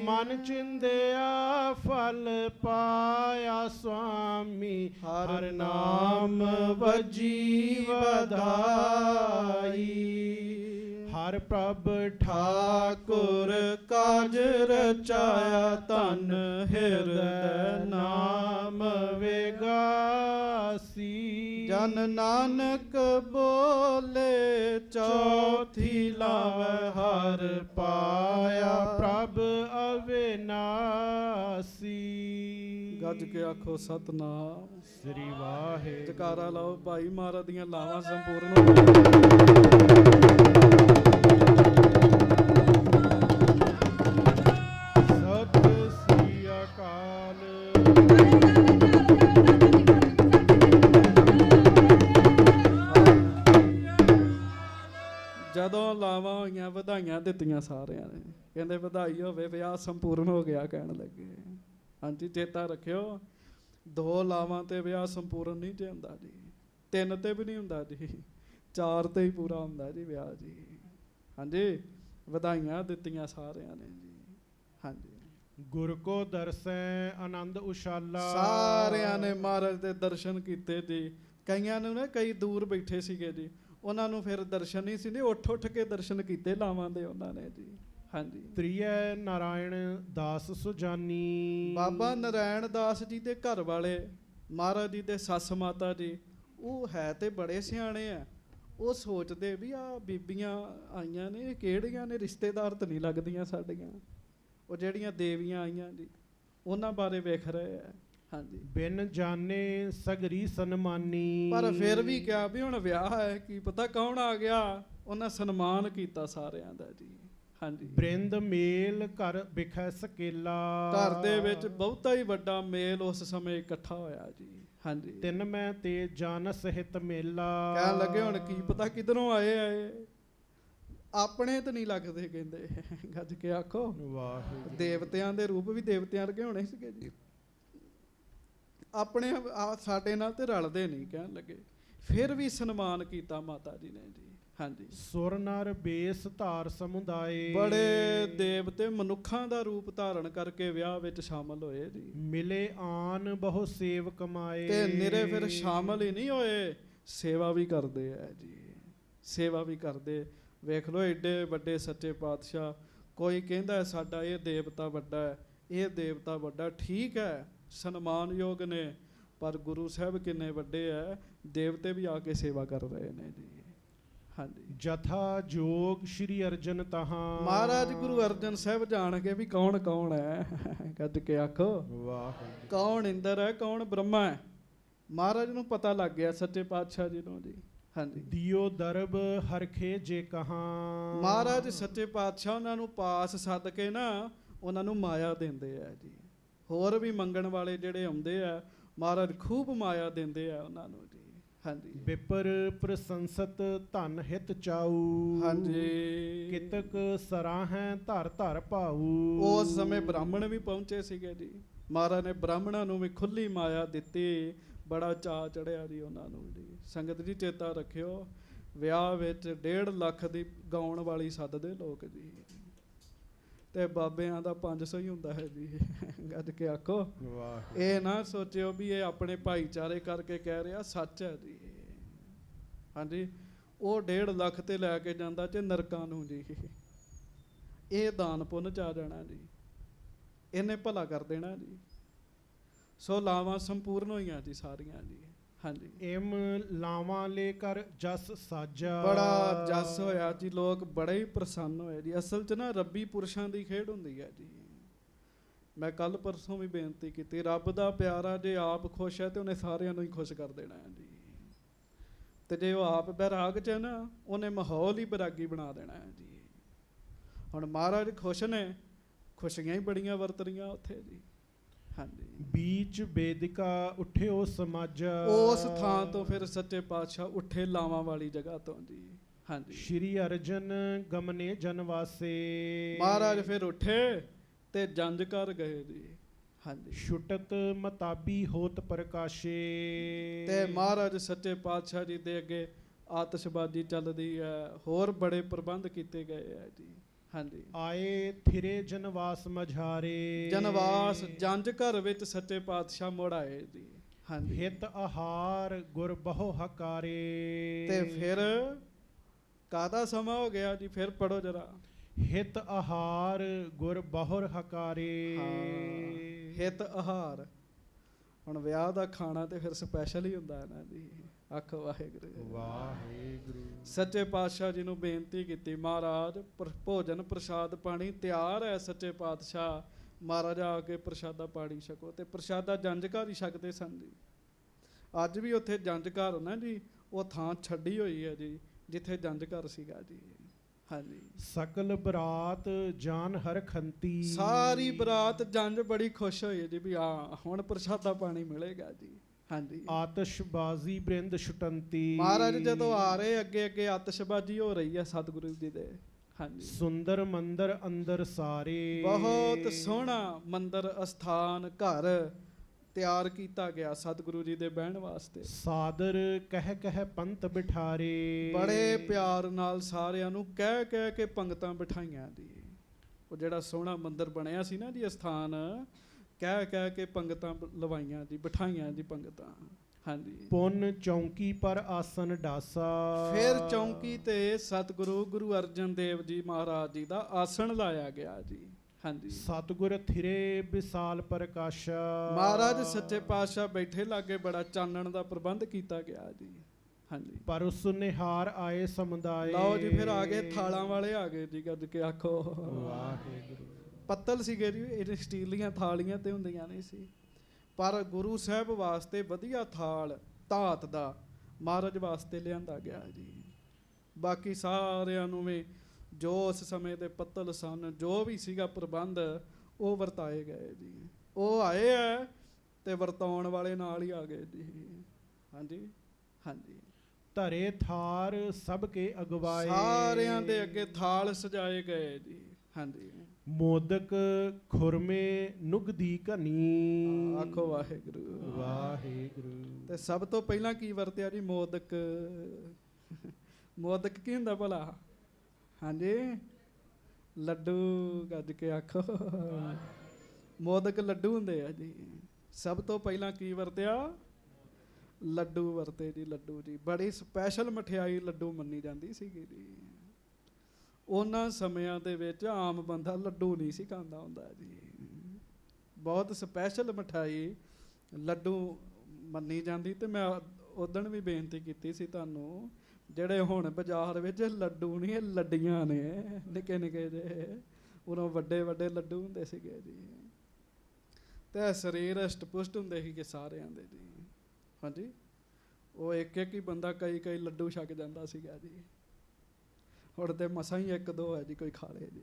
ਮਨ ਚਿੰਦਿਆ ਫਲ ਪਾਇਆ ਸੁਆਮੀ, ਹਰ ਨਾਮ ਵਜੀ ਵਧਾਈ। ਹਰ ਪ੍ਰਭ ਠਾਕੁਰ ਕਾਜ ਰਚਾਇਆ, ਧਨ ਹਿਰਦੈ ਨਾਮ ਵਿਗਾਸੀ। ਜਨ ਨਾਨਕ ਬੋਲੇ ਚੌਥੀ ਲਾਵੈ, ਹਰ ਪਾਇਆ ਪ੍ਰਭ ਅਵਿਨਾਸੀ। ਗੱਜ ਕੇ ਆਖੋ ਸਤਨਾਮ ਸ੍ਰੀ ਵਾਹਿਗੁਰੂ। ਜਕਾਰਾ ਲਾਓ ਭਾਈ, ਮਹਾਰਾਜ ਦੀਆਂ ਲਾਵਾਂ ਸੰਪੂਰਨ ਹੋ ਸਤਿ ਸ੍ਰੀ ਅਕਾਲ। ਜਦੋਂ ਲਾਵਾਂ ਹੋਈਆਂ ਵਧਾਈਆਂ ਦਿੱਤੀਆਂ ਸਾਰਿਆਂ ਨੇ। ਕਹਿੰਦੇ ਵਧਾਈ ਹੋਵੇ, ਵਿਆਹ ਸੰਪੂਰਨ ਹੋ ਗਿਆ ਕਹਿਣ ਲੱਗੇ। ਹਾਂਜੀ, ਚੇਤਾ ਰੱਖਿਓ 2 ਲਾਵਾਂ ਤੇ ਵਿਆਹ ਸੰਪੂਰਨ ਨਹੀਂ ਜੇ ਹੁੰਦਾ ਜੀ, 3 ਤੇ ਵੀ ਨਹੀਂ ਹੁੰਦਾ ਜੀ, 4 ਤੇ ਹੀ ਪੂਰਾ ਹੁੰਦਾ ਜੀ ਵਿਆਹ ਜੀ। ਹਾਂਜੀ, ਵਧਾਈਆਂ ਦਿੱਤੀਆਂ ਸਾਰਿਆਂ ਨੇ ਜੀ। ਹਾਂਜੀ। ਗੁਰ ਕੋ ਦਰਸੈ ਆਨੰਦ ਉਸ਼ਾਲਾ। ਸਾਰਿਆਂ ਨੇ ਮਹਾਰਾਜ ਦੇ ਦਰਸ਼ਨ ਕੀਤੇ ਜੀ। ਕਈਆਂ ਨੂੰ ਨਾ, ਕਈ ਦੂਰ ਬੈਠੇ ਸੀਗੇ ਜੀ, ਉਹਨਾਂ ਨੂੰ ਫਿਰ ਦਰਸ਼ਨ ਨਹੀਂ ਸੀ, ਉੱਠ ਉੱਠ ਕੇ ਦਰਸ਼ਨ ਕੀਤੇ ਲਾਵਾਂ ਦੇ ਉਹਨਾਂ ਨੇ ਜੀ। ਹਾਂਜੀ। ਤ੍ਰਿਐ ਨਾਰਾਇਣ ਦਾਸ ਸੁਜਾਨੀ। ਬਾਬਾ ਨਾਰਾਇਣ ਦਾਸ ਜੀ ਦੇ ਘਰ ਵਾਲੇ ਮਹਾਰਾਜ ਜੀ ਦੇ ਸੱਸ ਮਾਤਾ ਜੀ, ਉਹ ਹੈ ਤੇ ਬੜੇ ਸਿਆਣੇ ਆ। ਉਹ ਸੋਚਦੇ ਵੀ ਆ ਬੀਬੀਆਂ ਆਈਆਂ ਨੇ, ਇਹ ਕਿਹੜੀਆਂ ਨੇ, ਰਿਸ਼ਤੇਦਾਰ ਤਾਂ ਨਹੀਂ ਲੱਗਦੀਆਂ ਸਾਡੀਆਂ। ਉਹ ਜਿਹੜੀਆਂ ਦੇਵੀਆਂ ਆਈਆਂ ਜੀ, ਉਹਨਾਂ ਬਾਰੇ ਵੇਖ ਰਹੇ ਆ। ਹਾਂਜੀ। ਬਿਨ ਜਾਣੇ ਸਗਰੀ ਸਨਮਾਨੀ। ਪਰ ਫਿਰ ਵੀ ਕਿਹਾ ਵੀ ਹੁਣ ਵਿਆਹ ਹੈ, ਕੀ ਪਤਾ ਕੌਣ ਆ ਗਿਆ। ਉਹਨਾਂ ਸਨਮਾਨ ਕੀਤਾ ਸਾਰਿਆਂ ਦਾ ਜੀ। ਹਾਂਜੀ। ਬ੍ਰਿੰਦ ਮੇਲ ਘਰ ਵਿਖੈ ਸਕੇਲਾ। ਘਰ ਦੇ ਵਿੱਚ ਬਹੁਤਾ ਹੀ ਵੱਡਾ ਮੇਲ ਉਸ ਸਮੇਂ ਇਕੱਠਾ ਹੋਇਆ ਜੀ। ਹਾਂਜੀ। ਤਿੰਨ ਮੈਂ ਤੇ ਜਨ ਸਹਿਤ ਮੇਲਾ। ਕਹਿਣ ਲੱਗੇ ਹੁਣ ਕੀ ਪਤਾ ਕਿਧਰੋਂ ਆਏ ਆਏ, ਆਪਣੇ ਤਾਂ ਨਹੀਂ ਲੱਗਦੇ। ਕਹਿੰਦੇ ਗੱਜ ਕੇ ਆਖੋ ਵਾਹਿਗੁਰੂ। ਦੇਵਤਿਆਂ ਦੇ ਰੂਪ ਵੀ ਦੇਵਤਿਆਂ ਵਰਗੇ ਹੋਣੇ ਸੀਗੇ ਜੀ, ਆਪਣੇ ਸਾਡੇ ਨਾਲ ਤੇ ਰਲਦੇ ਨਹੀਂ। ਕਹਿਣ ਲੱਗੇ ਫਿਰ ਵੀ ਸਨਮਾਨ ਕੀਤਾ ਮਾਤਾ ਜੀ ਨੇ ਜੀ। ਹਾਂਜੀ। ਸੁਰ ਨਰ ਬੇਸ ਧਾਰ ਸਮੁਦਾਏ। ਬੜੇ ਦੇਵਤੇ ਮਨੁੱਖਾਂ ਦਾ ਰੂਪ ਧਾਰਨ ਕਰਕੇ ਵਿਆਹ ਵਿੱਚ ਸ਼ਾਮਲ ਹੋਏ ਜੀ। ਮਿਲੇ ਆਨ ਬਹੁ ਸੇਵ ਕਮਾਏ। ਤੇ ਨਿਰੇ ਫਿਰ ਸ਼ਾਮਲ ਹੀ ਨਹੀਂ ਹੋਏ, ਸੇਵਾ ਵੀ ਕਰਦੇ ਆ ਜੀ। ਸੇਵਾ ਵੀ ਕਰਦੇ। ਵੇਖ ਲਓ ਏਡੇ ਵੱਡੇ ਸੱਚੇ ਪਾਤਸ਼ਾਹ। ਕੋਈ ਕਹਿੰਦਾ ਸਾਡਾ ਇਹ ਦੇਵਤਾ ਵੱਡਾ ਹੈ, ਇਹ ਦੇਵਤਾ ਵੱਡਾ, ਠੀਕ ਹੈ, ਸਨਮਾਨਯੋਗ ਨੇ, ਪਰ ਗੁਰੂ ਸਾਹਿਬ ਕਿੰਨੇ ਵੱਡੇ ਹੈ, ਦੇਵਤੇ ਵੀ ਆ ਕੇ ਸੇਵਾ ਕਰ ਰਹੇ ਨੇ ਜੀ। ਹਾਂਜੀ। ਜਥਾ ਜੋਗ ਸ਼੍ਰੀ ਅਰਜਨ ਤਹਾਂ। ਮਹਾਰਾਜ ਗੁਰੂ ਅਰਜਨ ਸਾਹਿਬ ਜਾਣਗੇ ਵੀ ਕੌਣ ਕੌਣ ਹੈ। ਗੱਜ ਕੇ ਆਖੋ ਵਾਹਿਗੁਰੂ। ਕੌਣ ਇੰਦਰ ਹੈ, ਕੌਣ ਬ੍ਰਹਮਾ ਹੈ। ਮਹਾਰਾਜ ਨੂੰ ਪਤਾ ਲੱਗ ਗਿਆ ਸੱਚੇ ਪਾਤਸ਼ਾਹ ਜੀ ਨੂੰ ਜੀ। ਹਾਂਜੀ। ਦਿਓ ਦਰਬ ਹਰਖੇ ਜੇ ਕਹਾਂ। ਮਹਾਰਾਜ ਸੱਚੇ ਪਾਤਸ਼ਾਹ ਉਹਨਾਂ ਨੂੰ ਪਾਸ ਸੱਦ ਕੇ ਨਾ, ਉਹਨਾਂ ਨੂੰ ਮਾਇਆ ਦਿੰਦੇ ਆ ਜੀ। ਹੋਰ ਵੀ ਮੰਗਣ ਵਾਲੇ ਜਿਹੜੇ ਆਉਂਦੇ ਆ, ਮਹਾਰਾਜ ਖੂਬ ਮਾਇਆ ਦਿੰਦੇ ਆ ਉਹਨਾਂ ਨੂੰ ਜੀ। ਹਾਂਜੀ। ਵਿਪਰ ਪ੍ਰਸੰਸਤ ਧਨ ਹਿਤ ਚਾਊ। ਹਾਂਜੀ। ਕਿਤਕ ਸਰਾਹੈ ਧਰ ਧਰ ਭਾਊ। ਉਸ ਸਮੇਂ ਬ੍ਰਾਹਮਣ ਵੀ ਪਹੁੰਚੇ ਸੀਗੇ ਜੀ। ਮਹਾਰਾਜ ਨੇ ਬ੍ਰਾਹਮਣਾਂ ਨੂੰ ਵੀ ਖੁੱਲੀ ਮਾਇਆ ਦਿੱਤੀ। ਬੜਾ ਚਾਅ ਚੜਿਆ ਜੀ ਉਹਨਾਂ ਨੂੰ ਜੀ। ਸੰਗਤ ਜੀ ਚੇਤਾ ਰੱਖਿਓ, ਵਿਆਹ ਵਿੱਚ 1.5 ਲੱਖ ਦੀ ਗਾਉਣ ਵਾਲੀ ਸੱਦਦੇ ਲੋਕ ਜੀ, ਤੇ ਬਾਬਿਆਂ ਦਾ 500 ਹੀ ਹੁੰਦਾ ਹੈ ਜੀ। ਗੱਜ ਕੇ ਆਖੋ ਵਾਹ। ਇਹ ਨਾ ਸੋਚਿਓ ਵੀ ਇਹ ਆਪਣੇ ਭਾਈਚਾਰੇ ਕਰਕੇ ਕਹਿ ਰਿਹਾ, ਸੱਚ ਹੈ ਜੀ। ਹਾਂਜੀ। ਉਹ 1.5 ਲੱਖ ਤੇ ਲੈ ਕੇ ਜਾਂਦਾ ਜੇ ਨਰਕਾਂ ਨੂੰ ਜੀ। ਇਹ ਦਾਨ ਪੁੰਨ ਚ ਆ ਜਾਣਾ ਜੀ, ਇਹਨੇ ਭਲਾ ਕਰ ਦੇਣਾ ਜੀ। ਸੋ ਲਾਵਾਂ ਸੰਪੂਰਨ ਹੋਈਆਂ ਜੀ ਸਾਰੀਆਂ ਜੀ। ਹਾਂਜੀ, ਇਮ ਲਾਵਾਂ ਲੈ ਕਰ ਜਸ ਸਾਜਾ। ਬੜਾ ਜਸ ਹੋਇਆ ਜੀ, ਲੋਕ ਬੜੇ ਹੀ ਪ੍ਰਸੰਨ ਹੋਏ ਜੀ। ਅਸਲ 'ਚ ਨਾ ਰੱਬੀ ਪੁਰਸ਼ਾਂ ਦੀ ਖੇਡ ਹੁੰਦੀ ਹੈ ਜੀ। ਮੈਂ ਕੱਲ ਪਰਸੋਂ ਵੀ ਬੇਨਤੀ ਕੀਤੀ, ਰੱਬ ਦਾ ਪਿਆਰਾ ਜੇ ਆਪ ਖੁਸ਼ ਹੈ ਤੇ ਉਹਨੇ ਸਾਰਿਆਂ ਨੂੰ ਹੀ ਖੁਸ਼ ਕਰ ਦੇਣਾ ਹੈ ਜੀ। ਤੇ ਜੇ ਉਹ ਆਪ ਬੈਰਾਗ 'ਚ ਹੈ ਨਾ, ਉਹਨੇ ਮਾਹੌਲ ਹੀ ਬੈਰਾਗੀ ਬਣਾ ਦੇਣਾ ਹੈ ਜੀ। ਹੁਣ ਮਹਾਰਾਜ ਖੁਸ਼ ਨੇ, ਖੁਸ਼ੀਆਂ ਹੀ ਬੜੀਆਂ ਵਰਤ ਰਹੀਆਂ ਉੱਥੇ ਜੀ। ਹਾਂਜੀ, ਬੀਚ ਬੇਦਿਕਾ ਉੱਠਿਓ ਸਮਾਜਾ। ਉਸ ਥਾਂ ਤੋਂ ਫਿਰ ਸੱਚੇ ਪਾਤਸ਼ਾਹ ਉੱਠੇ ਲਾਵਾਂ ਵਾਲੀ ਜਗ੍ਹਾ ਤੋਂ ਜੀ। ਹਾਂਜੀ, ਸ਼੍ਰੀ ਅਰਜਨ ਗਮਨੇ ਜਨਵਾਸੇ। ਮਹਾਰਾਜ ਫਿਰ ਉੱਠੇ ਤੇ ਜੰਝ ਕਰ ਗਏ ਜੀ। ਹਾਂਜੀ, ਛੁਟਤ ਮਤਾਬੀ ਹੋਤ ਪ੍ਰਕਾਸ਼ੇ। ਤੇ ਮਹਾਰਾਜ ਸੱਚੇ ਪਾਤਸ਼ਾਹ ਜੀ ਦੇ ਅੱਗੇ ਆਤਿਸ਼ਬਾਜ਼ੀ ਚੱਲਦੀ ਹੈ, ਹੋਰ ਬੜੇ ਪ੍ਰਬੰਧ ਕੀਤੇ ਗਏ ਹੈ ਜੀ। ਹਾਂਜੀ, ਆਏ ਥਿਰੇ ਜਨਵਾਸ ਮਝਾਰੇ। ਜਨਵਾਸ ਜੰਝ ਘਰ ਵਿੱਚ ਸੱਚੇ ਪਾਤਸ਼ਾਹ ਮੁੜ ਆਏ ਜੀ। ਹਾਂਜੀ, ਹਿਤ ਆਹਾਰ ਗੁਰ ਬਹੁ ਹਕਾਰੇ। ਤੇ ਫਿਰ ਕਾਹਦਾ ਸਮਾਂ ਹੋ ਗਿਆ ਜੀ? ਫਿਰ ਪੜੋ ਜਰਾ। ਹਿਤ ਆਹਾਰ ਗੁਰ ਬਹੁਰ ਹਕਾਰੇ। ਹਿਤ ਆਹਾਰ, ਹੁਣ ਵਿਆਹ ਦਾ ਖਾਣਾ ਤੇ ਫਿਰ ਸਪੈਸ਼ਲ ਹੀ ਹੁੰਦਾ ਹੈ ਨਾ ਜੀ। ਆਖੋ ਵਾਹਿਗੁਰੂ ਵਾਹਿਗੁਰੂ। ਸੱਚੇ ਪਾਤਸ਼ਾਹ ਜੀ ਨੂੰ ਬੇਨਤੀ ਕੀਤੀ, ਮਹਾਰਾਜ ਭੋਜਨ ਪ੍ਰਸ਼ਾਦ ਪਾਣੀ ਤਿਆਰ ਹੈ। ਸੱਚੇ ਪਾਤਸ਼ਾਹ ਮਹਾਰਾਜ ਆ ਕੇ ਪ੍ਰਸ਼ਾਦਾ ਪਾਣੀ ਛਕੋ। ਤੇ ਪ੍ਰਸ਼ਾਦਾ ਜੰਝ ਘਰ ਹੀ ਛਕਦੇ ਸਨ ਜੀ। ਅੱਜ ਵੀ ਉੱਥੇ ਜੰਝ ਘਰ ਨਾ ਜੀ, ਉਹ ਥਾਂ ਛੱਡੀ ਹੋਈ ਹੈ ਜੀ ਜਿੱਥੇ ਜੰਝ ਘਰ ਸੀਗਾ ਜੀ। ਹਾਂਜੀ, ਸਕਲ ਬਰਾਤ ਜਾਨ ਹਰ ਖੰਤੀ। ਸਾਰੀ ਬਰਾਤ ਜੰਝ ਬੜੀ ਖੁਸ਼ ਹੋਈ ਹੈ ਜੀ ਵੀ ਹਾਂ ਹੁਣ ਪ੍ਰਸ਼ਾਦਾ ਪਾਣੀ ਮਿਲੇਗਾ ਜੀ। ਹਾਂਜੀ, ਆਤਿਸ਼ਬਾਜ਼ੀ ਬ੍ਰਿੰਦ ਛੁਟੰਤੀ। ਮਹਾਰਾਜ ਜਦੋਂ ਆ ਰਹੇ ਅੱਗੇ ਅੱਗੇ ਆਤਿਸ਼ਬਾਜ਼ੀ ਹੋ ਰਹੀ ਹੈ ਸਤਿਗੁਰੂ ਜੀ ਦੇ। ਹਾਂਜੀ, ਸੁੰਦਰ ਮੰਦਰ ਅੰਦਰ ਸਾਰੇ। ਬਹੁਤ ਸੋਹਣਾ ਮੰਦਰ ਅਸਥਾਨ ਘਰ ਤਿਆਰ ਕੀਤਾ ਗਿਆ ਸਤਿਗੁਰੂ ਜੀ ਦੇ ਬਹਿਣ ਵਾਸਤੇ। ਸਾਦਰ ਕਹਿ ਕਹਿ ਪੰਤ ਬਿਠਾਰੇ। ਬੜੇ ਪਿਆਰ ਨਾਲ ਸਾਰਿਆਂ ਨੂੰ ਕਹਿ ਕਹਿ ਕੇ ਪੰਗਤਾਂ ਬਿਠਾਈਆਂ ਜੀ। ਉਹ ਜਿਹੜਾ ਸੋਹਣਾ ਮੰਦਰ ਬਣਿਆ ਸੀ ਨਾ ਜੀ ਅਸਥਾਨ, ਕਹਿ ਕਹਿ ਕੇ ਪੰਗਤਾਂ ਲਵਾਈਆਂ ਜੀ, ਬਿਠਾਈਆਂ ਜੀ ਪੰਗਤਾਂ। ਹਾਂਜੀ, ਪੁੰਨ ਚੌਂਕੀ ਪਰ ਆਸਨ ਡਾਸਾ। ਫਿਰ ਚੌਂਕੀ ਤੇ ਸਤਿਗੁਰੂ ਗੁਰੂ ਅਰਜਨ ਦੇਵ ਜੀ ਮਹਾਰਾਜ ਜੀ ਦਾ ਆਸਣ ਲਾਇਆ ਗਿਆ ਜੀ। ਹਾਂਜੀ, ਸਤਿਗੁਰ ਥਿਰੇ ਵਿਸਾਲ ਪ੍ਰਕਾਸ਼ਾ। ਮਹਾਰਾਜ ਸੱਚੇ ਪਾਤਸ਼ਾਹ ਬੈਠੇ ਲਾਗੇ, ਬੜਾ ਚਾਨਣ ਦਾ ਪ੍ਰਬੰਧ ਕੀਤਾ ਗਿਆ ਜੀ। ਹਾਂਜੀ, ਪਰ ਉਸ ਨਿਹਾਰ ਆਏ ਸਮੁਦਾਏ। ਲਓ ਜੀ ਫਿਰ ਆ ਗਏ ਥਾਲਾਂ ਵਾਲੇ ਆ ਗਏ ਜੀ। ਗੱਜ ਕੇ ਆਖੋ ਵਾਹਿਗੁਰੂ। ਪੱਤਲ ਸੀਗੇ ਜੀ, ਇਹ ਸਟੀਲ ਦੀਆਂ ਥਾਲੀਆਂ ਤੇ ਹੁੰਦੀਆਂ ਨਹੀਂ ਸੀ, ਪਰ ਗੁਰੂ ਸਾਹਿਬ ਵਾਸਤੇ ਵਧੀਆ ਥਾਲ ਧਾਤ ਦਾ ਮਹਾਰਾਜ ਵਾਸਤੇ ਲਿਆਂਦਾ ਗਿਆ ਜੀ। ਬਾਕੀ ਸਾਰਿਆਂ ਨੂੰ ਵੀ ਜੋ ਉਸ ਸਮੇਂ ਦੇ ਪੱਤਲ ਸਨ, ਜੋ ਵੀ ਸੀਗਾ ਪ੍ਰਬੰਧ, ਉਹ ਵਰਤਾਏ ਗਏ ਜੀ। ਉਹ ਆਏ ਹੈ ਤੇ ਵਰਤਾਉਣ ਵਾਲੇ ਨਾਲ ਹੀ ਆ ਗਏ ਜੀ। ਹਾਂਜੀ, ਹਾਂਜੀ, ਧਰੇ ਥਾਰ ਸਭ ਕੇ ਅਗਵਾਏ। ਸਾਰਿਆਂ ਦੇ ਅੱਗੇ ਥਾਲ ਸਜਾਏ ਗਏ ਜੀ। ਹਾਂਜੀ, ਮੋਦਕ ਖੁਰਮੇ ਨੁਗਦੀ ਘਨੀ। ਆਖੋ ਵਾਹਿਗੁਰੂ ਵਾਹਿਗੁਰੂ। ਤੇ ਸਭ ਤੋਂ ਪਹਿਲਾਂ ਕੀ ਵਰਤਿਆ ਜੀ? ਮੋਦਕ। ਮੋਦਕ ਕੀ ਹੁੰਦਾ ਭਲਾ? ਹਾਂਜੀ, ਲੱਡੂ। ਗੱਜ ਕੇ ਆਖੋ ਮੋਦਕ ਲੱਡੂ ਹੁੰਦੇ ਆ ਜੀ। ਸਭ ਤੋਂ ਪਹਿਲਾਂ ਕੀ ਵਰਤਿਆ? ਲੱਡੂ ਵਰਤੇ ਜੀ। ਲੱਡੂ ਜੀ ਬੜੀ ਸਪੈਸ਼ਲ ਮਠਿਆਈ ਲੱਡੂ ਮੰਨੀ ਜਾਂਦੀ ਸੀਗੀ ਜੀ। ਉਹਨਾਂ ਸਮਿਆਂ ਦੇ ਵਿੱਚ ਆਮ ਬੰਦਾ ਲੱਡੂ ਨਹੀਂ ਸੀ ਖਾਂਦਾ ਹੁੰਦਾ ਜੀ। ਬਹੁਤ ਸਪੈਸ਼ਲ ਮਠਿਆਈ ਲੱਡੂ ਮੰਨੀ ਜਾਂਦੀ। ਤੇ ਮੈਂ ਉਦਣ ਵੀ ਬੇਨਤੀ ਕੀਤੀ ਸੀ ਤੁਹਾਨੂੰ, ਜਿਹੜੇ ਹੁਣ ਬਾਜ਼ਾਰ ਵਿੱਚ ਲੱਡੂ ਨਹੀਂ, ਇਹ ਲੱਡੀਆਂ ਨੇ ਨਿੱਕੇ ਨਿੱਕੇ ਜਿਹੇ। ਉਦੋਂ ਵੱਡੇ ਵੱਡੇ ਲੱਡੂ ਹੁੰਦੇ ਸੀਗੇ ਜੀ। ਤੇ ਸਰੀਰ ਅਸ਼ਟ ਪੁਸ਼ਟ ਹੁੰਦੇ ਸੀਗੇ ਸਾਰਿਆਂ ਦੇ ਜੀ। ਹਾਂਜੀ, ਉਹ ਇੱਕ ਇੱਕ ਹੀ ਬੰਦਾ ਕਈ ਕਈ ਲੱਡੂ ਛਕ ਜਾਂਦਾ ਸੀਗਾ ਜੀ। ਹੁਣ ਤੇ ਮਸਾਂ ਹੀ ਇੱਕ ਦੋ ਹੈ ਜੀ ਕੋਈ ਖਾ ਲੇ ਜੀ।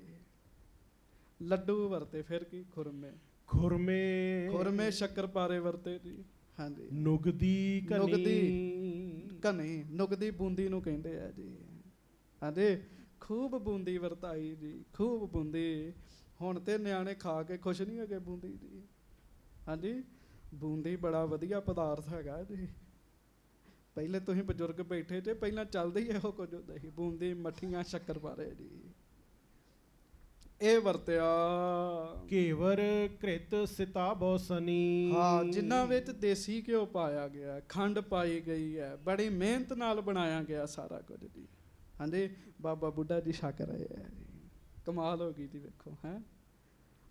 ਲੱਡੂ ਵਰਤੇ। ਫਿਰ ਕੀ? ਖੁਰਮੇ। ਖੁਰਮੇ ਖੁਰਮੇ ਸ਼ੱਕਰਪਾਰੇ ਵਰਤੇ ਜੀ। ਹਾਂਜੀ, ਨੁਗਦੀ ਘਨੀ। ਨੁਗਦੀ ਘਨੀ, ਨੁਗਦੀ ਬੂੰਦੀ ਨੂੰ ਕਹਿੰਦੇ ਆ ਜੀ। ਹਾਂਜੀ, ਖੂਬ ਬੂੰਦੀ ਵਰਤਾਈ ਜੀ, ਖੂਬ ਬੂੰਦੀ। ਹੁਣ ਤੇ ਨਿਆਣੇ ਖਾ ਕੇ ਖੁਸ਼ ਨਹੀਂ ਹੈਗੇ ਬੂੰਦੀ ਜੀ। ਹਾਂਜੀ, ਬੂੰਦੀ ਬੜਾ ਵਧੀਆ ਪਦਾਰਥ ਹੈਗਾ ਜੀ। ਪਹਿਲੇ ਤੁਸੀਂ ਬਜ਼ੁਰਗ ਬੈਠੇ ਜੇ, ਪਹਿਲਾਂ ਚੱਲਦੇ ਹੀ ਇਹੋ ਕੁਝ ਹੁੰਦਾ ਸੀ, ਬੂੰਦੀ ਮੱਠੀਆਂ ਸ਼ੱਕਰਪਾਰੇ ਜੀ। ਇਹ ਵਰਤਿਆ। ਘੇਵਰ ਘ੍ਰਿਤ ਸਿਤਾ ਬੋਸਨੀ। ਹਾਂ, ਜਿਨ੍ਹਾਂ ਵਿੱਚ ਦੇਸੀ ਘਿਓ ਪਾਇਆ ਗਿਆ, ਖੰਡ ਪਾਈ ਗਈ ਹੈ, ਬੜੀ ਮਿਹਨਤ ਨਾਲ ਬਣਾਇਆ ਗਿਆ ਸਾਰਾ ਕੁਝ ਜੀ। ਹਾਂਜੀ, ਬਾਬਾ ਬੁੱਢਾ ਜੀ ਛਕ ਰਹੇ ਹੈ ਜੀ। ਕਮਾਲ ਹੋ ਗਈ ਜੀ। ਵੇਖੋ ਹੈ,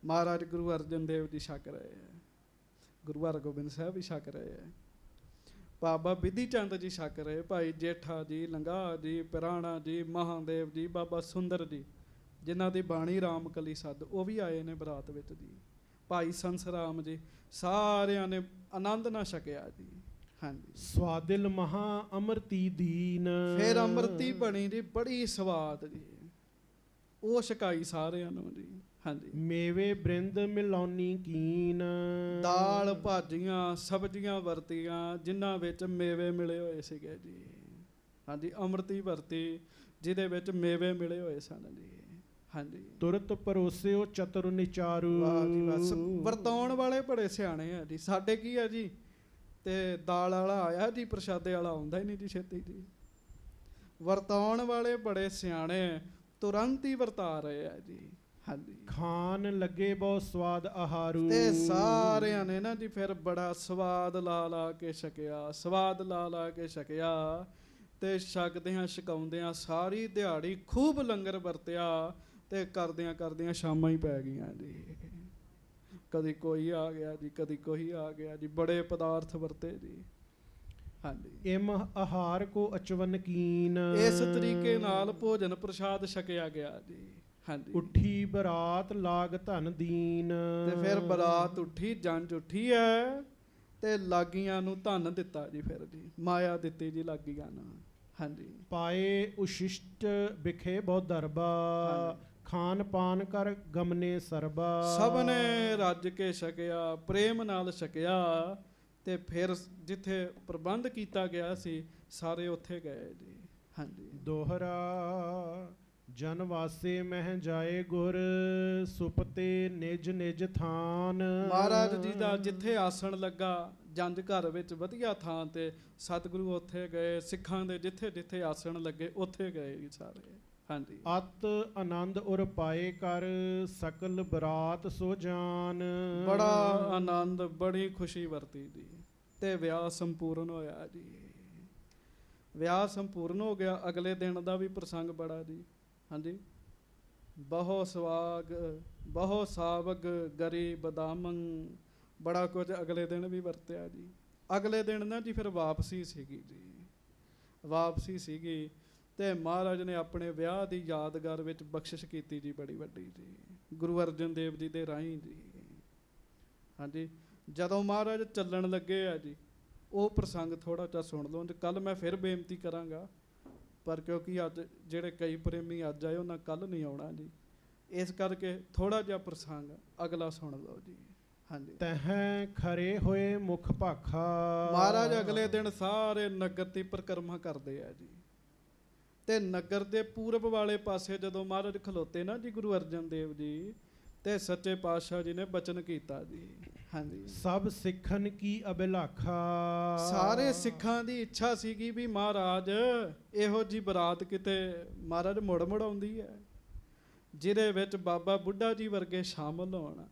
ਮਹਾਰਾਜ ਗੁਰੂ ਅਰਜਨ ਦੇਵ ਜੀ ਛਕ ਰਹੇ ਹੈ, ਗੁਰੂ ਹਰਗੋਬਿੰਦ ਸਾਹਿਬ ਵੀ ਛਕ ਰਹੇ ਹੈ। ਬਾਬਾ ਬਿਧੀ ਚੰਦ ਜੀ ਛਕ ਰਹੇ, ਭਾਈ ਜੇਠਾ ਜੀ, ਲੰਗਾਹ ਜੀ, ਪਿਰਾਣਾ ਜੀ, ਮਹਾਦੇਵ ਜੀ, ਬਾਬਾ ਸੁੰਦਰ ਜੀ, ਜਿਨ੍ਹਾਂ ਦੀ ਬਾਣੀ ਰਾਮਕਲੀ ਸੱਦ, ਉਹ ਵੀ ਆਏ ਨੇ ਬਰਾਤ ਵਿੱਚ ਜੀ। ਭਾਈ ਸੰਸਰਾਮ ਜੀ, ਸਾਰਿਆਂ ਨੇ ਆਨੰਦ ਨਾ ਛਕਿਆ ਜੀ। ਹਾਂਜੀ, ਸਵਾਦਿਲ ਮਹਾ ਅੰਮ੍ਰਿਤੀ ਦੀਨ, ਫਿਰ ਅੰਮ੍ਰਿਤੀ ਬਣੀ ਜੀ, ਬੜੀ ਸਵਾਦ ਜੀ, ਉਹ ਛਕਾਈ ਸਾਰਿਆਂ ਨੂੰ ਜੀ। ਹਾਂਜੀ, ਮੇਵੇ ਬ੍ਰਿੰਦ ਮਿਲਾਉਣੀ ਕੀਨ, ਦਾਲ ਭਾਜੀਆਂ ਸਬਜ਼ੀਆਂ ਵਰਤੀਆਂ, ਜਿਨ੍ਹਾਂ ਵਿੱਚ ਮੇਵੇ ਮਿਲੇ ਹੋਏ ਸੀਗੇ ਜੀ। ਹਾਂਜੀ, ਅੰਮ੍ਰਿਤੀ ਵਰਤੀ ਜਿਹਦੇ ਵਿੱਚ ਮੇਵੇ ਮਿਲੇ ਹੋਏ ਸਨ ਜੀ। ਹਾਂਜੀ, ਤੁਰਤ ਪਰੋਸਿਓ ਚਤੁਰ ਨਿਚਾਰੂ। ਵਾਹ ਜੀ ਬਸ, ਵਰਤਾਉਣ ਵਾਲੇ ਬੜੇ ਸਿਆਣੇ ਆ ਜੀ। ਸਾਡੇ ਕੀ ਆ ਜੀ, ਤੇ ਦਾਲ ਵਾਲਾ ਆਇਆ ਜੀ, ਪ੍ਰਸ਼ਾਦੇ ਵਾਲਾ ਆਉਂਦਾ ਹੀ ਨਹੀਂ ਜੀ ਛੇਤੀ ਜੀ। ਵਰਤਾਉਣ ਵਾਲੇ ਬੜੇ ਸਿਆਣੇ, ਤੁਰੰਤ ਹੀ ਵਰਤਾ ਰਹੇ ਆ ਜੀ। ਹਾਂਜੀ, ਖਾਨ ਲੱਗੇ ਬਹੁਤ ਸਵਾਦ ਆਹਾਰੂ। ਤੇ ਸਾਰਿਆਂ ਨੇ ਨਾ ਜੀ ਫਿਰ ਬੜਾ ਸਵਾਦ ਲਾ ਲਾ ਕੇ ਛਕਿਆ, ਸਵਾਦ ਲਾ ਲਾ ਕੇ ਛਕਿਆ। ਤੇ ਛਕਦਿਆਂ ਛਕਾਉਂਦਿਆਂ ਸਾਰੀ ਦਿਹਾੜੀ ਖੂਬ ਲੰਗਰ ਵਰਤਿਆ, ਤੇ ਕਰਦਿਆਂ ਕਰਦਿਆਂ ਸ਼ਾਮਾਂ ਹੀ ਪੈ ਗਈਆਂ ਜੀ। ਕਦੀ ਕੋਈ ਆ ਗਿਆ ਜੀ, ਕਦੀ ਕੋਈ ਆ ਗਿਆ ਜੀ, ਬੜੇ ਪਦਾਰਥ ਵਰਤੇ ਜੀ। ਹਾਂਜੀ, ਇਮ ਆਹਾਰ ਕੋ ਅਚਵਨ ਕੀਨ, ਇਸ ਤਰੀਕੇ ਨਾਲ ਭੋਜਨ ਪ੍ਰਸ਼ਾਦ ਛਕਿਆ ਗਿਆ ਜੀ। ਹਾਂਜੀ, ਉੱਠੀ ਬਰਾਤ ਲਾਗ ਧਨ ਦੀਨ। ਤੇ ਫਿਰ ਬਰਾਤ ਉੱਠੀ, ਜੰਝ ਉੱਠੀ ਹੈ, ਤੇ ਲਾਗੀਆਂ ਨੂੰ ਧਨ ਦਿੱਤਾ ਜੀ। ਫਿਰ ਜੀ ਮਾਇਆ ਦਿੱਤੀ ਜੀ ਲਾਗੀਆਂ ਨੂੰ। ਹਾਂਜੀ, ਪਾਏ ਉਸ਼ਿਸ਼ਟ ਵਿਖੇ ਬਹੁ ਦਰਬਾ, ਖਾਨ ਪਾਨ ਕਰ ਗਮਨੇ ਸਰਬਾ। ਸਭ ਨੇ ਰੱਜ ਕੇ ਛਕਿਆ, ਪ੍ਰੇਮ ਨਾਲ ਛਕਿਆ, ਤੇ ਫਿਰ ਜਿੱਥੇ ਪ੍ਰਬੰਧ ਕੀਤਾ ਗਿਆ ਸੀ ਸਾਰੇ ਉੱਥੇ ਗਏ ਜੀ। ਹਾਂਜੀ, ਦੋਹਰਾ ਜਨ ਵਾਸੇ ਮਹਿ ਜਾਏ ਗੁਰ, ਸੁਪਤੇ ਨਿਜ ਨਿਜ ਥਾਨ। ਮਹਾਰਾਜ ਜੀ ਦਾ ਜਿੱਥੇ ਆਸਣ ਲੱਗਾ ਜੰਝ ਘਰ ਵਿੱਚ ਵਧੀਆ ਥਾਂ ਤੇ, ਸਤਿਗੁਰੂ ਉੱਥੇ ਗਏ। ਸਿੱਖਾਂ ਦੇ ਜਿੱਥੇ ਜਿੱਥੇ ਆਸਣ ਲੱਗੇ ਉੱਥੇ ਗਏ ਜੀ ਸਾਰੇ। ਹਾਂਜੀ, ਅਤ ਆਨੰਦ ਉਰ ਪਾਏ ਕਰ, ਸਕਲ ਬਰਾਤ ਸੋ ਜਾਨ। ਬੜਾ ਆਨੰਦ, ਬੜੀ ਖੁਸ਼ੀ ਵਰਤੀ ਜੀ, ਤੇ ਵਿਆਹ ਸੰਪੂਰਨ ਹੋਇਆ ਜੀ। ਵਿਆਹ ਸੰਪੂਰਨ ਹੋ ਗਿਆ। ਅਗਲੇ ਦਿਨ ਦਾ ਵੀ ਪ੍ਰਸੰਗ ਬੜਾ ਜੀ। ਹਾਂਜੀ, ਬਹੁ ਸਵਾਗ ਬਹੁ ਸਾਵਗ ਗਰੀ ਬਦਾਮੰ, ਬੜਾ ਕੁਝ ਅਗਲੇ ਦਿਨ ਵੀ ਵਰਤਿਆ ਜੀ। ਅਗਲੇ ਦਿਨ ਨਾ ਜੀ ਫਿਰ ਵਾਪਸੀ ਸੀਗੀ ਜੀ, ਵਾਪਸੀ ਸੀਗੀ। ਤੇ ਮਹਾਰਾਜ ਨੇ ਆਪਣੇ ਵਿਆਹ ਦੀ ਯਾਦਗਾਰ ਵਿੱਚ ਬਖਸ਼ਿਸ਼ ਕੀਤੀ ਜੀ, ਬੜੀ ਵੱਡੀ ਜੀ, ਗੁਰੂ ਅਰਜਨ ਦੇਵ ਜੀ ਦੇ ਰਾਹੀਂ ਜੀ। ਹਾਂਜੀ, ਜਦੋਂ ਮਹਾਰਾਜ ਚੱਲਣ ਲੱਗੇ ਆ ਜੀ, ਉਹ ਪ੍ਰਸੰਗ ਥੋੜਾ ਜਿਹਾ ਸੁਣ ਲਓ। ਕੱਲ ਮੈਂ ਫਿਰ ਬੇਨਤੀ ਕਰਾਂਗਾ, ਪਰ ਕਿਉਂਕਿ ਅੱਜ ਜਿਹੜੇ ਕਈ ਪ੍ਰੇਮੀ ਅੱਜ ਆਏ, ਉਹਨਾਂ ਕੱਲ ਨਹੀਂ ਆਉਣਾ ਜੀ, ਇਸ ਕਰਕੇ ਥੋੜਾ ਜਿਹਾ ਪ੍ਰਸੰਗ ਅਗਲਾ ਸੁਣ ਲਓ ਜੀ। ਹਾਂਜੀ, ਤਹਿ ਖਰੇ ਹੋਏ ਮੁਖ ਭਾਖਾ। ਮਹਾਰਾਜ ਅਗਲੇ ਦਿਨ ਸਾਰੇ ਨਗਰ ਦੀ ਪਰਿਕਰਮਾ ਕਰਦੇ ਆ ਜੀ। ਤੇ ਨਗਰ ਦੇ ਪੂਰਬ ਵਾਲੇ ਪਾਸੇ ਜਦੋਂ ਮਹਾਰਾਜ ਖਲੋਤੇ ਨਾ ਜੀ ਗੁਰੂ ਅਰਜਨ ਦੇਵ ਜੀ, ਤੇ ਸੱਚੇ ਪਾਤਸ਼ਾਹ ਜੀ ਨੇ ਬਚਨ ਕੀਤਾ ਜੀ। ਹਾਂਜੀ, ਸਭ ਸਿੱਖਨ ਕੀ ਅਭਿਲਾਖਾ। ਸਾਰੇ ਸਿੱਖਾਂ ਦੀ ਇੱਛਾ ਸੀਗੀ ਵੀ ਮਹਾਰਾਜ ਇਹੋ ਜੀ ਬਰਾਤ ਕਿਤੇ ਮਹਾਰਾਜ ਮੁੜ ਮੁੜ ਆਉਂਦੀ ਹੈ, ਜਿਹਦੇ ਵਿੱਚ ਬਾਬਾ ਬੁੱਢਾ ਜੀ ਵਰਗੇ ਸ਼ਾਮਲ ਹੋਣ,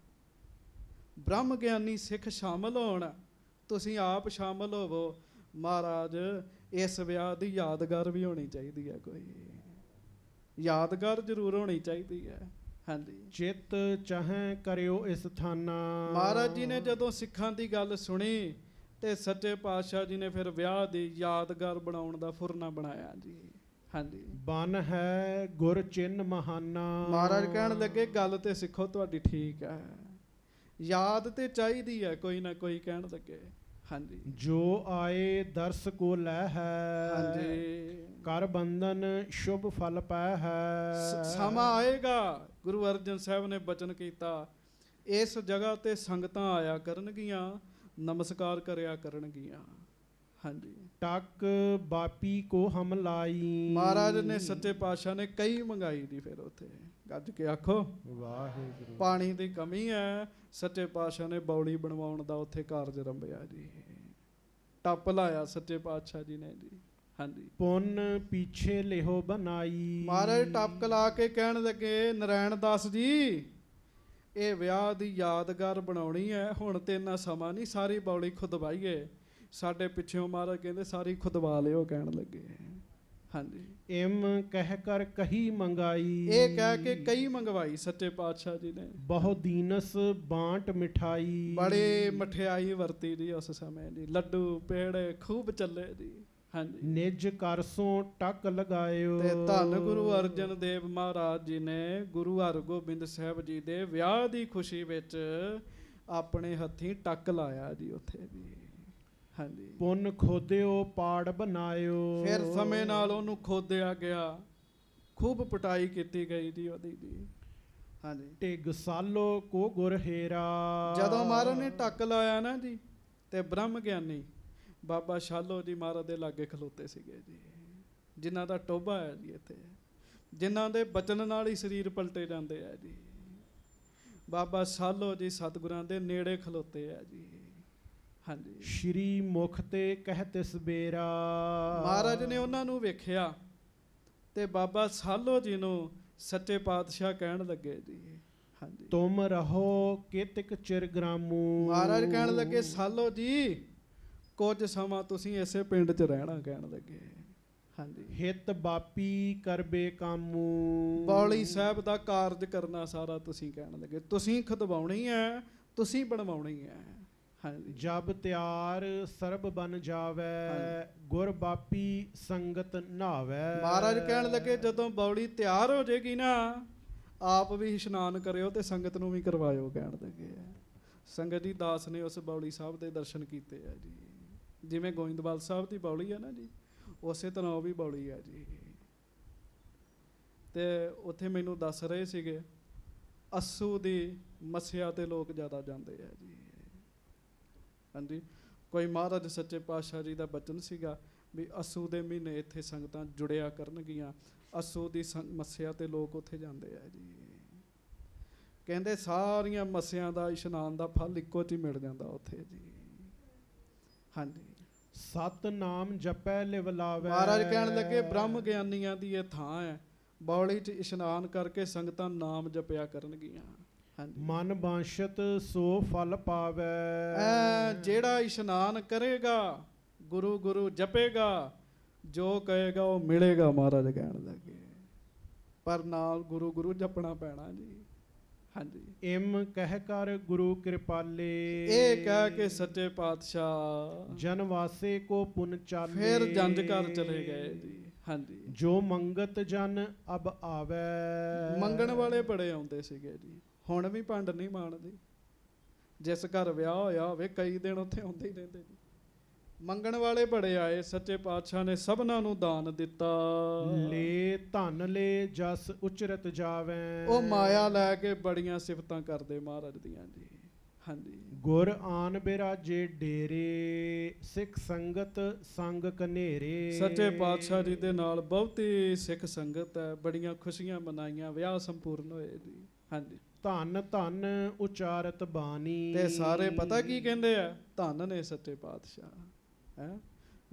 ਬ੍ਰਹਮ ਗਿਆਨੀ ਸਿੱਖ ਸ਼ਾਮਲ ਹੋਣ, ਤੁਸੀਂ ਆਪ ਸ਼ਾਮਲ ਹੋਵੋ। ਮਹਾਰਾਜ ਇਸ ਵਿਆਹ ਦੀ ਯਾਦਗਾਰ ਵੀ ਹੋਣੀ ਚਾਹੀਦੀ ਹੈ, ਕੋਈ ਯਾਦਗਾਰ ਜ਼ਰੂਰ ਹੋਣੀ ਚਾਹੀਦੀ ਹੈ। ਹਾਂਜੀ, ਚਿੱਤ ਚਾਹੇ ਕਰਿਓ ਇਸ ਥਾਨਾ। ਮਹਾਰਾਜ ਜੀ ਨੇ ਜਦੋਂ ਸਿੱਖਾਂ ਦੀ ਗੱਲ ਸੁਣੀ, ਤੇ ਸੱਚੇ ਪਾਤਸ਼ਾਹ ਜੀ ਨੇ ਫਿਰ ਵਿਆਹ ਦੀ ਯਾਦਗਾਰ ਬਣਾਉਣ ਦਾ ਫੁਰਨਾ ਬਣਾਇਆ ਜੀ। ਹਾਂਜੀ, ਬਨ ਹੈ ਗੁਰ ਚਿੰਨ ਮਹਾਨਾ। ਮਹਾਰਾਜ ਕਹਿਣ ਲੱਗੇ ਗੱਲ ਤੇ ਸਿੱਖੋ ਤੁਹਾਡੀ ਠੀਕ ਹੈ, ਯਾਦ ਤੇ ਚਾਹੀਦੀ ਹੈ ਕੋਈ ਨਾ ਕੋਈ, ਕਹਿਣ ਲੱਗੇ। ਹਾਂਜੀ, ਜੋ ਆਏ ਦਰਸ ਕੋ ਲੈ ਹੈ। ਹਾਂਜੀ, ਕਰ ਬੰਧਨ ਸ਼ੁਭ ਫਲ ਪੈ ਹੈ। ਸਮਾਂ ਆਏਗਾ, ਗੁਰੂ ਅਰਜਨ ਸਾਹਿਬ ਨੇ ਬਚਨ ਕੀਤਾ, ਇਸ ਜਗ੍ਹਾ ਤੇ ਸੰਗਤਾਂ ਆਇਆ ਕਰਨਗੀਆਂ, ਨਮਸਕਾਰ ਕਰਿਆ ਕਰਨਗੀਆਂ। ਹਾਂਜੀ, ਟੱਕ ਬਾਪੀ ਕੋ ਹਮ ਲਾਈ। ਮਹਾਰਾਜ ਨੇ ਸੱਚੇ ਪਾਤਸ਼ਾਹ ਨੇ ਕਈ ਮੰਗਾਈ ਦੀ, ਫਿਰ ਉੱਥੇ ਗੱਜ ਕੇ ਆਖੋ ਵਾਹਿਗੁਰੂ। ਪਾਣੀ ਦੀ ਕਮੀ ਹੈ, ਸੱਚੇ ਪਾਤਸ਼ਾਹ ਨੇ ਬੌਲੀ ਬਣਵਾਉਣ ਦਾ ਉੱਥੇ ਕਾਰਜ ਰੰਭਿਆ ਜੀ, ਟੱਪ ਲਾਇਆ ਸੱਚੇ ਪਾਤਸ਼ਾਹ ਜੀ ਨੇ ਜੀ। ਹਾਂਜੀ, ਪੁੰਨ ਪਿੱਛੇ ਲਿਹੋ ਬਨਾਈ। ਮਹਾਰਾਜ ਟੱਪ ਲਾ ਕੇ ਕਹਿਣ ਲੱਗੇ, ਨਰਾਇਣ ਦਾਸ ਜੀ ਇਹ ਵਿਆਹ ਦੀ ਯਾਦਗਾਰ ਬਣਾਉਣੀ ਹੈ, ਹੁਣ ਤੇ ਇੰਨਾ ਸਮਾਂ ਨਹੀਂ, ਸਾਰੀ ਬੌਲੀ ਖੁਦਵਾਈਏ। ਸਾਡੇ ਪਿੱਛੋਂ ਮਹਾਰਾਜ ਕਹਿੰਦੇ ਸਾਰੀ ਖੁਦਵਾ ਲਿਓ, ਕਹਿਣ ਲੱਗੇ। ਹਾਂਜੀ, ਇਮ ਕਹਿ ਕਰ ਕਹੀ ਮੰਗਾਈ, ਇਹ ਕਹਿ ਕੇ ਕਈ ਮੰਗਵਾਈ ਸੱਚੇ ਪਾਤਸ਼ਾਹ ਜੀ ਨੇ। ਬਹੁ ਦੀਨਸ ਬਾਂਟ ਮਿਠਾਈ, ਬੜੇ ਮਠਿਆਈ ਵਰਤੀ ਜੀ ਉਸ ਸਮੇਂ ਜੀ, ਲੱਡੂ ਪੇੜੇ ਖੂਬ ਚੱਲੇ ਜੀ। ਹਾਂਜੀ, ਨਿਜ ਕਰਸੋਂ ਟੱਕ ਲਗਾਇਓ, ਤੇ ਧੰਨ ਗੁਰੂ ਅਰਜਨ ਦੇਵ ਮਹਾਰਾਜ ਜੀ ਨੇ ਗੁਰੂ ਹਰਗੋਬਿੰਦ ਸਾਹਿਬ ਜੀ ਦੇ ਵਿਆਹ ਦੀ ਖੁਸ਼ੀ ਵਿੱਚ ਆਪਣੇ ਹੱਥੀਂ ਟੱਕ ਲਾਇਆ ਜੀ ਉੱਥੇ ਜੀ। ਹਾਂਜੀ, ਪੁੰਨ ਖੋਦਿਓ ਪਾੜ ਬਣਾਇਓ, ਫਿਰ ਸਮੇਂ ਨਾਲ ਉਹਨੂੰ ਖੋਦਿਆ ਗਿਆ, ਖੂਬ ਪਟਾਈ ਕੀਤੀ ਗਈ ਜੀ ਉਹਦੀ ਜੀ। ਹਾਂਜੀ, ਢਿੱਗ ਸਾਲੋ ਕੋ ਗੁਰ ਹੇਰਾ, ਜਦੋਂ ਮਹਾਰਾਜ ਨੇ ਟੱਕ ਲਾਇਆ ਨਾ ਜੀ, ਤੇ ਬ੍ਰਹਮ ਗਿਆਨੀ ਬਾਬਾ ਸ਼ਾਲੋ ਜੀ ਮਹਾਰਾਜ ਦੇ ਲਾਗੇ ਖਲੋਤੇ ਸੀਗੇ ਜੀ, ਜਿਨ੍ਹਾਂ ਦਾ ਟੋਭਾ ਹੈ ਜੀ ਇੱਥੇ, ਜਿਨ੍ਹਾਂ ਦੇ ਬਚਨ ਨਾਲ ਹੀ ਸਰੀਰ ਪਲਟੇ ਜਾਂਦੇ ਆ ਜੀ। ਬਾਬਾ ਸ਼ਾਲੋ ਜੀ ਸਤਿਗੁਰਾਂ ਦੇ ਨੇੜੇ ਖਲੋਤੇ ਆ ਜੀ। ਹਾਂਜੀ, ਸ਼੍ਰੀ ਮੁਖ ਤੇ ਕਹਿ ਤਿਸ ਬੇਰਾ, ਮਹਾਰਾਜ ਨੇ ਉਹਨਾਂ ਨੂੰ ਵੇਖਿਆ ਤੇ ਬਾਬਾ ਸ਼ਾਲੋ ਜੀ ਨੂੰ ਸੱਚੇ ਪਾਤਸ਼ਾਹ ਕਹਿਣ ਲੱਗੇ ਜੀ। ਹਾਂਜੀ, ਤੁਮ ਰਹੋ ਕਿਤਿਕ ਚਿਰ ਗ੍ਰਾਮੂ, ਮਹਾਰਾਜ ਕਹਿਣ ਲੱਗੇ ਸ਼ਾਲੋ ਜੀ ਕੁਝ ਸਮਾਂ ਤੁਸੀਂ ਇਸੇ ਪਿੰਡ 'ਚ ਰਹਿਣਾ, ਕਹਿਣ ਲੱਗੇ। ਹਾਂਜੀ, ਹਿਤ ਬਾਪੀ ਕਰਬੇ ਕਾਮੂ, ਬੌਲੀ ਸਾਹਿਬ ਦਾ ਕਾਰਜ ਕਰਨਾ ਸਾਰਾ ਤੁਸੀਂ, ਕਹਿਣ ਲੱਗੇ ਤੁਸੀਂ ਖਦਵਾਉਣੀ ਹੈ, ਤੁਸੀਂ ਬਣਵਾਉਣੀ ਹੈ। ਹਾਂਜੀ, ਜਬ ਤਿਆਰ ਸਰਬ ਬਨ ਜਾਵੇ, ਗੁਰ ਬਾਪੀ ਸੰਗਤ ਨਾਵੇ। ਮਹਾਰਾਜ ਕਹਿਣ ਲੱਗੇ ਜਦੋਂ ਬੌਲੀ ਤਿਆਰ ਹੋ ਜਾਏਗੀ ਨਾ, ਆਪ ਵੀ ਇਸ਼ਨਾਨ ਕਰਿਓ ਤੇ ਸੰਗਤ ਨੂੰ ਵੀ ਕਰਵਾਇਓ, ਕਹਿਣ ਲੱਗੇ। ਸੰਗਤ ਜੀ ਦਾਸ ਨੇ ਉਸ ਬੌਲੀ ਸਾਹਿਬ ਦੇ ਦਰਸ਼ਨ ਕੀਤੇ ਆ ਜੀ, ਜਿਵੇਂ ਗੋਇੰਦਵਾਲ ਸਾਹਿਬ ਦੀ ਬੌਲੀ ਹੈ ਨਾ ਜੀ, ਉਸੇ ਤਰ੍ਹਾਂ ਉਹ ਵੀ ਬੌਲੀ ਹੈ ਜੀ। ਤੇ ਉੱਥੇ ਮੈਨੂੰ ਦੱਸ ਰਹੇ ਸੀਗੇ ਅੱਸੂ ਦੀ ਮੱਸਿਆ ਤੇ ਲੋਕ ਜ਼ਿਆਦਾ ਜਾਂਦੇ ਆ ਜੀ। ਹਾਂਜੀ, ਕੋਈ ਮਹਾਰਾਜ ਸੱਚੇ ਪਾਤਸ਼ਾਹ ਜੀ ਦਾ ਬਚਨ ਸੀਗਾ ਵੀ ਅੱਸੂ ਦੇ ਮਹੀਨੇ ਇੱਥੇ ਸੰਗਤਾਂ ਜੁੜਿਆ ਕਰਨਗੀਆਂ, ਅੱਸੂ ਦੀ ਮੱਸਿਆ ਤੇ ਲੋਕ ਉੱਥੇ ਜਾਂਦੇ ਆ ਜੀ। ਕਹਿੰਦੇ ਸਾਰੀਆਂ ਮੱਸਿਆਂ ਦਾ ਇਸ਼ਨਾਨ ਦਾ ਫਲ ਇੱਕੋ 'ਚ ਹੀ ਮਿਲ ਜਾਂਦਾ ਉੱਥੇ ਜੀ। ਹਾਂਜੀ, ਸਤ ਨਾਮ ਜਪੈ ਲਿਵ ਲਾਵੈ, ਮਹਾਰਾਜ ਕਹਿਣ ਲੱਗੇ ਬ੍ਰਹਮ ਗਿਆਨੀਆਂ ਦੀ ਇਹ ਥਾਂ ਹੈ, ਬੌਲੀ 'ਚ ਇਸ਼ਨਾਨ ਕਰਕੇ ਸੰਗਤਾਂ ਨਾਮ ਜਪਿਆ ਕਰਨਗੀਆਂ। ਹਾਂਜੀ, ਮਨ ਬਾਂਸ਼ਤ ਸੋ ਫਲ ਪਾਵੈ, ਜਿਹੜਾ ਇਸ਼ਨਾਨ ਕਰੇਗਾ, ਗੁਰੂ ਗੁਰੂ ਜਪੇਗਾ, ਜੋ ਕਹੇਗਾ ਉਹ ਮਿਲੇਗਾ, ਮਹਾਰਾਜ ਕਹਿਣ ਲੱਗੇ। ਪਰ ਨਾਲ ਗੁਰੂ ਗੁਰੂ ਜਪਣਾ ਪੈਣਾ ਜੀ। ਹਾਂਜੀ, ਇਮ ਕਹਿ ਕਰ ਗੁਰੂ ਕਿਰਪਾਲੇ, ਇਹ ਕਹਿ ਕੇ ਸੱਚੇ ਪਾਤਸ਼ਾਹ ਜਨ ਵਾਸੇ ਕੋ ਪੁਨ ਚਾਲੇ, ਫਿਰ ਜੰਜ ਘਰ ਚਲੇ ਗਏ ਜੀ। ਹਾਂਜੀ, ਜੋ ਮੰਗਤ ਜਨ ਅਬ ਆਵੈ, ਮੰਗਣ ਵਾਲੇ ਬੜੇ ਆਉਂਦੇ ਸੀਗੇ ਜੀ, ਹੁਣ ਵੀ ਭੰਡ ਨਹੀਂ ਮਾਣਦੀ। ਜਿਸ ਘਰ ਵਿਆਹ ਹੋਇਆ ਹੋਵੇ ਕਈ ਦਿਨ ਉੱਥੇ ਆਉਂਦੇ ਹੀ ਰਹਿੰਦੇ ਜੀ। ਮੰਗਣ ਵਾਲੇ ਬੜੇ ਆਏ, ਸੱਚੇ ਪਾਤਸ਼ਾਹ ਨੇ ਸਭਨਾਂ ਨੂੰ ਦਾਨ ਦਿੱਤਾ। ਲੈ ਧਨ ਲੈ ਜਸ ਉਚਰਤ ਜਾਵੈ, ਉਹ ਮਾਇਆ ਲੈ ਕੇ ਬੜੀਆਂ ਸਿਫਤਾਂ ਕਰਦੇ ਮਹਾਰਾਜ ਦੀਆਂ ਜੀ। ਹਾਂਜੀ, ਗੁਰ ਆਨ ਬਿਰਾਜੇ ਡੇਰੇ, ਸਿੱਖ ਸੰਗਤ ਸੰਗ ਕਨੇਰੇ। ਸੱਚੇ ਪਾਤਸ਼ਾਹ ਜੀ ਦੇ ਨਾਲ ਬਹੁਤੀ ਸਿੱਖ ਸੰਗਤ ਹੈ, ਬੜੀਆਂ ਖੁਸ਼ੀਆਂ ਮਨਾਈਆਂ, ਵਿਆਹ ਸੰਪੂਰਨ ਹੋਏ ਜੀ। ਹਾਂਜੀ, ਧੰਨ ਧੰਨ ਉਚਾਰਤ ਬਾਣੀ, ਤੇ ਸਾਰੇ ਪਤਾ ਕੀ ਕਹਿੰਦੇ ਆ, ਧੰਨ ਨੇ ਸੱਚੇ ਪਾਤਸ਼ਾਹ। ਹੈ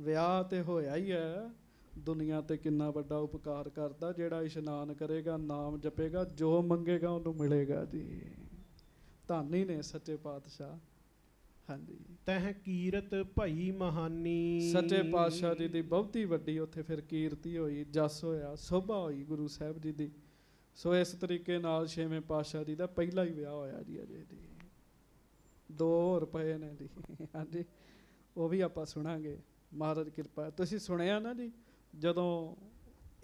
ਵਿਆਹ ਤੇ ਹੋਇਆ ਹੀ ਹੈ, ਦੁਨੀਆ ਤੇ ਕਿੰਨਾ ਵੱਡਾ ਉਪਕਾਰ ਕਰਦਾ, ਜਿਹੜਾ ਇਸ਼ਨਾਨ ਕਰੇਗਾ, ਨਾਮ ਜਪੇਗਾ, ਜੋ ਮੰਗੇਗਾ ਉਹਨੂੰ ਮਿਲੇਗਾ ਜੀ। ਧੰਨ ਹੀ ਨੇ ਸੱਚੇ ਪਾਤਸ਼ਾਹ। ਹਾਂਜੀ, ਤਹ ਕੀਰਤ ਭਈ ਮਹਾਨੀ, ਸੱਚੇ ਪਾਤਸ਼ਾਹ ਜੀ ਦੀ ਬਹੁਤੀ ਵੱਡੀ ਉੱਥੇ ਫਿਰ ਕੀਰਤੀ ਹੋਈ, ਜਸ ਹੋਇਆ, ਸੋਭਾ ਹੋਈ ਗੁਰੂ ਸਾਹਿਬ ਜੀ ਦੀ। ਸੋ ਇਸ ਤਰੀਕੇ ਨਾਲ ਛੇਵੇਂ ਪਾਤਸ਼ਾਹ ਜੀ ਦਾ ਪਹਿਲਾ ਹੀ ਵਿਆਹ ਹੋਇਆ ਜੀ ਅਜੇ ਜੀ। 2 ਹੋਰ ਪਏ ਨੇ ਜੀ। ਹਾਂਜੀ, ਉਹ ਵੀ ਆਪਾਂ ਸੁਣਾਂਗੇ, ਮਹਾਰਾਜ ਕਿਰਪਾ। ਤੁਸੀਂ ਸੁਣਿਆ ਨਾ ਜੀ, ਜਦੋਂ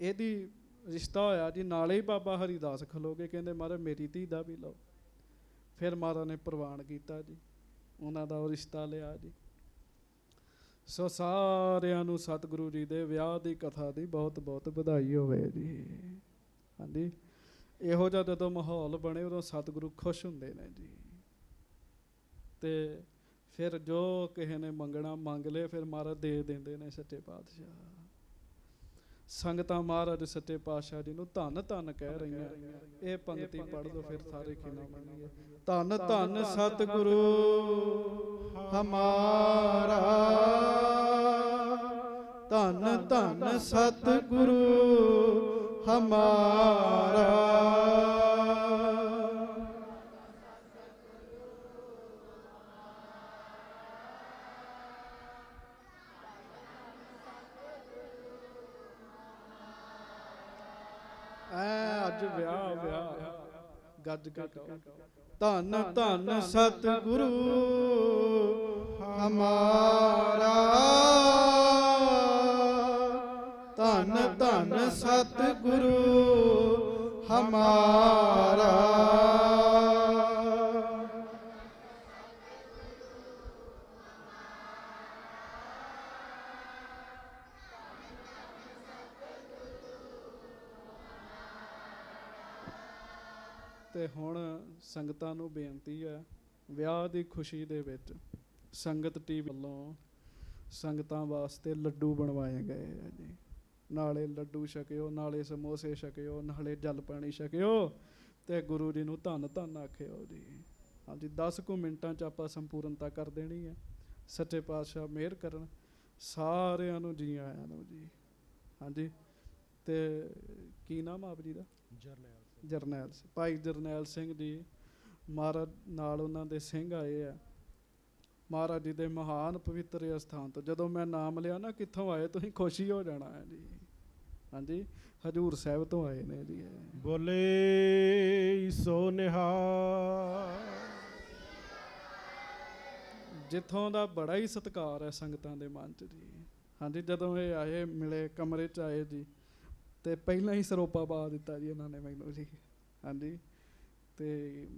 ਇਹਦੀ ਰਿਸ਼ਤਾ ਹੋਇਆ ਜੀ, ਨਾਲੇ ਹੀ ਬਾਬਾ ਹਰੀਦਾਸ ਖਲੋਗੇ, ਕਹਿੰਦੇ ਮਹਾਰਾਜ ਮੇਰੀ ਧੀ ਦਾ ਵੀ ਲਓ। ਫਿਰ ਮਹਾਰਾਜ ਨੇ ਪ੍ਰਵਾਨ ਕੀਤਾ ਜੀ, ਉਹਨਾਂ ਦਾ ਉਹ ਰਿਸ਼ਤਾ ਲਿਆ ਜੀ। ਸੋ ਸਾਰਿਆਂ ਨੂੰ ਸਤਿਗੁਰੂ ਜੀ ਦੇ ਵਿਆਹ ਦੀ ਕਥਾ ਦੀ ਬਹੁਤ ਬਹੁਤ ਵਧਾਈ ਹੋਵੇ ਜੀ। ਹਾਂਜੀ, ਇਹੋ ਜਿਹਾ ਜਦੋਂ ਮਾਹੌਲ ਬਣੇ ਉਦੋਂ ਸਤਿਗੁਰੂ ਖੁਸ਼ ਹੁੰਦੇ ਨੇ ਜੀ। ਤੇ ਫਿਰ ਜੋ ਕਿਸੇ ਨੇ ਮੰਗਣਾ ਮੰਗ ਲਏ, ਫਿਰ ਮਹਾਰਾਜ ਦੇ ਦਿੰਦੇ ਨੇ ਸੱਚੇ ਪਾਤਸ਼ਾਹ। ਸੰਗਤਾਂ ਮਹਾਰਾਜ ਸੱਚੇ ਪਾਤਸ਼ਾਹ ਜੀ ਨੂੰ ਧੰਨ ਧੰਨ ਕਹਿ ਰਹੀਆਂ। ਇਹ ਪੰਕਤੀ ਪੜ੍ਹ ਲਓ, ਫਿਰ ਸਾਰੇ ਖਿਨਾ ਮੰਨਣਗੇ। ਧੰਨ ਧੰਨ ਸਤਿਗੁਰੂ ਹਮਾਰਾ, ਧੰਨ ਧੰਨ ਸਤਿਗੁਰੂ ਹਮਾਰਾ। ਗੱਜ ਕੇ ਕਹੋ। ਧੰਨ ਧੰਨ ਸਤਿਗੁਰੂ ਹਮਾਰਾ, ਧੰਨ ਧੰਨ ਸਤਿਗੁਰੂ ਹਮਾਰਾ। ਤੇ ਹੁਣ ਸੰਗਤਾਂ ਨੂੰ ਬੇਨਤੀ ਹੈ, ਵਿਆਹ ਦੀ ਖੁਸ਼ੀ ਦੇ ਵਿੱਚ ਸੰਗਤ ਟੀਵੀ ਵੱਲੋਂ ਸੰਗਤਾਂ ਵਾਸਤੇ ਲੱਡੂ ਬਣਵਾਏ ਗਏ ਆ ਜੀ। ਨਾਲੇ ਲੱਡੂ ਛਕਿਓ, ਨਾਲੇ ਸਮੋਸੇ ਛਕਿਓ, ਨਾਲੇ ਜਲ ਪਾਣੀ ਛਕਿਓ ਤੇ ਗੁਰੂ ਜੀ ਨੂੰ ਧੰਨ ਧੰਨ ਆਖਿਓ ਜੀ। ਹਾਂਜੀ 10 ਕੁ ਮਿੰਟਾਂ 'ਚ ਆਪਾਂ ਸੰਪੂਰਨਤਾ ਕਰ ਦੇਣੀ ਹੈ। ਸੱਚੇ ਪਾਤਸ਼ਾਹ ਮਿਹਰ ਕਰਨ ਸਾਰਿਆਂ ਨੂੰ, ਜੀ ਆਇਆਂ ਨੂੰ ਜੀ। ਹਾਂਜੀ ਤੇ ਕੀ ਨਾਮ ਆਪ ਜੀ ਦਾ? ਜਰਨੈਲ ਸਿੰਘ, ਭਾਈ ਜਰਨੈਲ ਸਿੰਘ ਜੀ ਮਹਾਰਾਜ ਨਾਲ ਉਹਨਾਂ ਦੇ ਸਿੰਘ ਆਏ ਆ ਮਹਾਰਾਜ ਜੀ ਦੇ ਮਹਾਨ ਪਵਿੱਤਰ ਅਸਥਾਨ ਤੋਂ। ਜਦੋਂ ਮੈਂ ਨਾਮ ਲਿਆ ਨਾ ਕਿੱਥੋਂ ਆਏ, ਤੁਸੀਂ ਖੁਸ਼ੀ ਹੋ ਜਾਣਾ ਹੈ ਜੀ। ਹਾਂਜੀ ਹਜੂਰ ਸਾਹਿਬ ਤੋਂ ਆਏ ਨੇ ਜੀ। ਬੋਲੇ ਸੋ ਨਿਹਾਲ। ਜਿੱਥੋਂ ਦਾ ਬੜਾ ਹੀ ਸਤਿਕਾਰ ਹੈ ਸੰਗਤਾਂ ਦੇ ਮਨ 'ਚ ਜੀ। ਹਾਂਜੀ ਜਦੋਂ ਇਹ ਆਏ ਮਿਲੇ ਕਮਰੇ 'ਚ ਆਏ ਜੀ ਤੇ ਪਹਿਲਾਂ ਹੀ ਸਰੋਪਾ ਪਾ ਦਿੱਤਾ ਜੀ ਇਹਨਾਂ ਨੇ ਮੈਨੂੰ ਜੀ। ਹਾਂਜੀ ਤੇ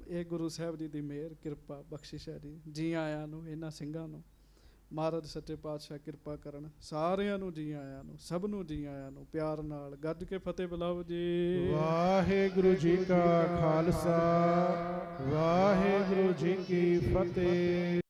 ਇਹ ਗੁਰੂ ਸਾਹਿਬ ਜੀ ਦੀ ਮਿਹਰ ਕਿਰਪਾ ਬਖਸ਼ਿਸ਼ ਹੈ ਜੀ। ਜੀ ਆਇਆਂ ਨੂੰ ਇਹਨਾਂ ਸਿੰਘਾਂ ਨੂੰ ਮਹਾਰਾਜ ਸੱਚੇ ਪਾਤਸ਼ਾਹ ਕਿਰਪਾ ਕਰਨ। ਸਾਰਿਆਂ ਨੂੰ ਜੀ ਆਇਆਂ ਨੂੰ, ਸਭ ਨੂੰ ਜੀ ਆਇਆਂ ਨੂੰ ਪਿਆਰ ਨਾਲ ਗੱਜ ਕੇ ਫਤਿਹ ਬੁਲਾਓ ਜੀ। ਵਾਹਿਗੁਰੂ ਜੀ ਕਾ ਖਾਲਸਾ, ਵਾਹਿਗੁਰੂ ਜੀ ਕੀ ਫਤਿਹ।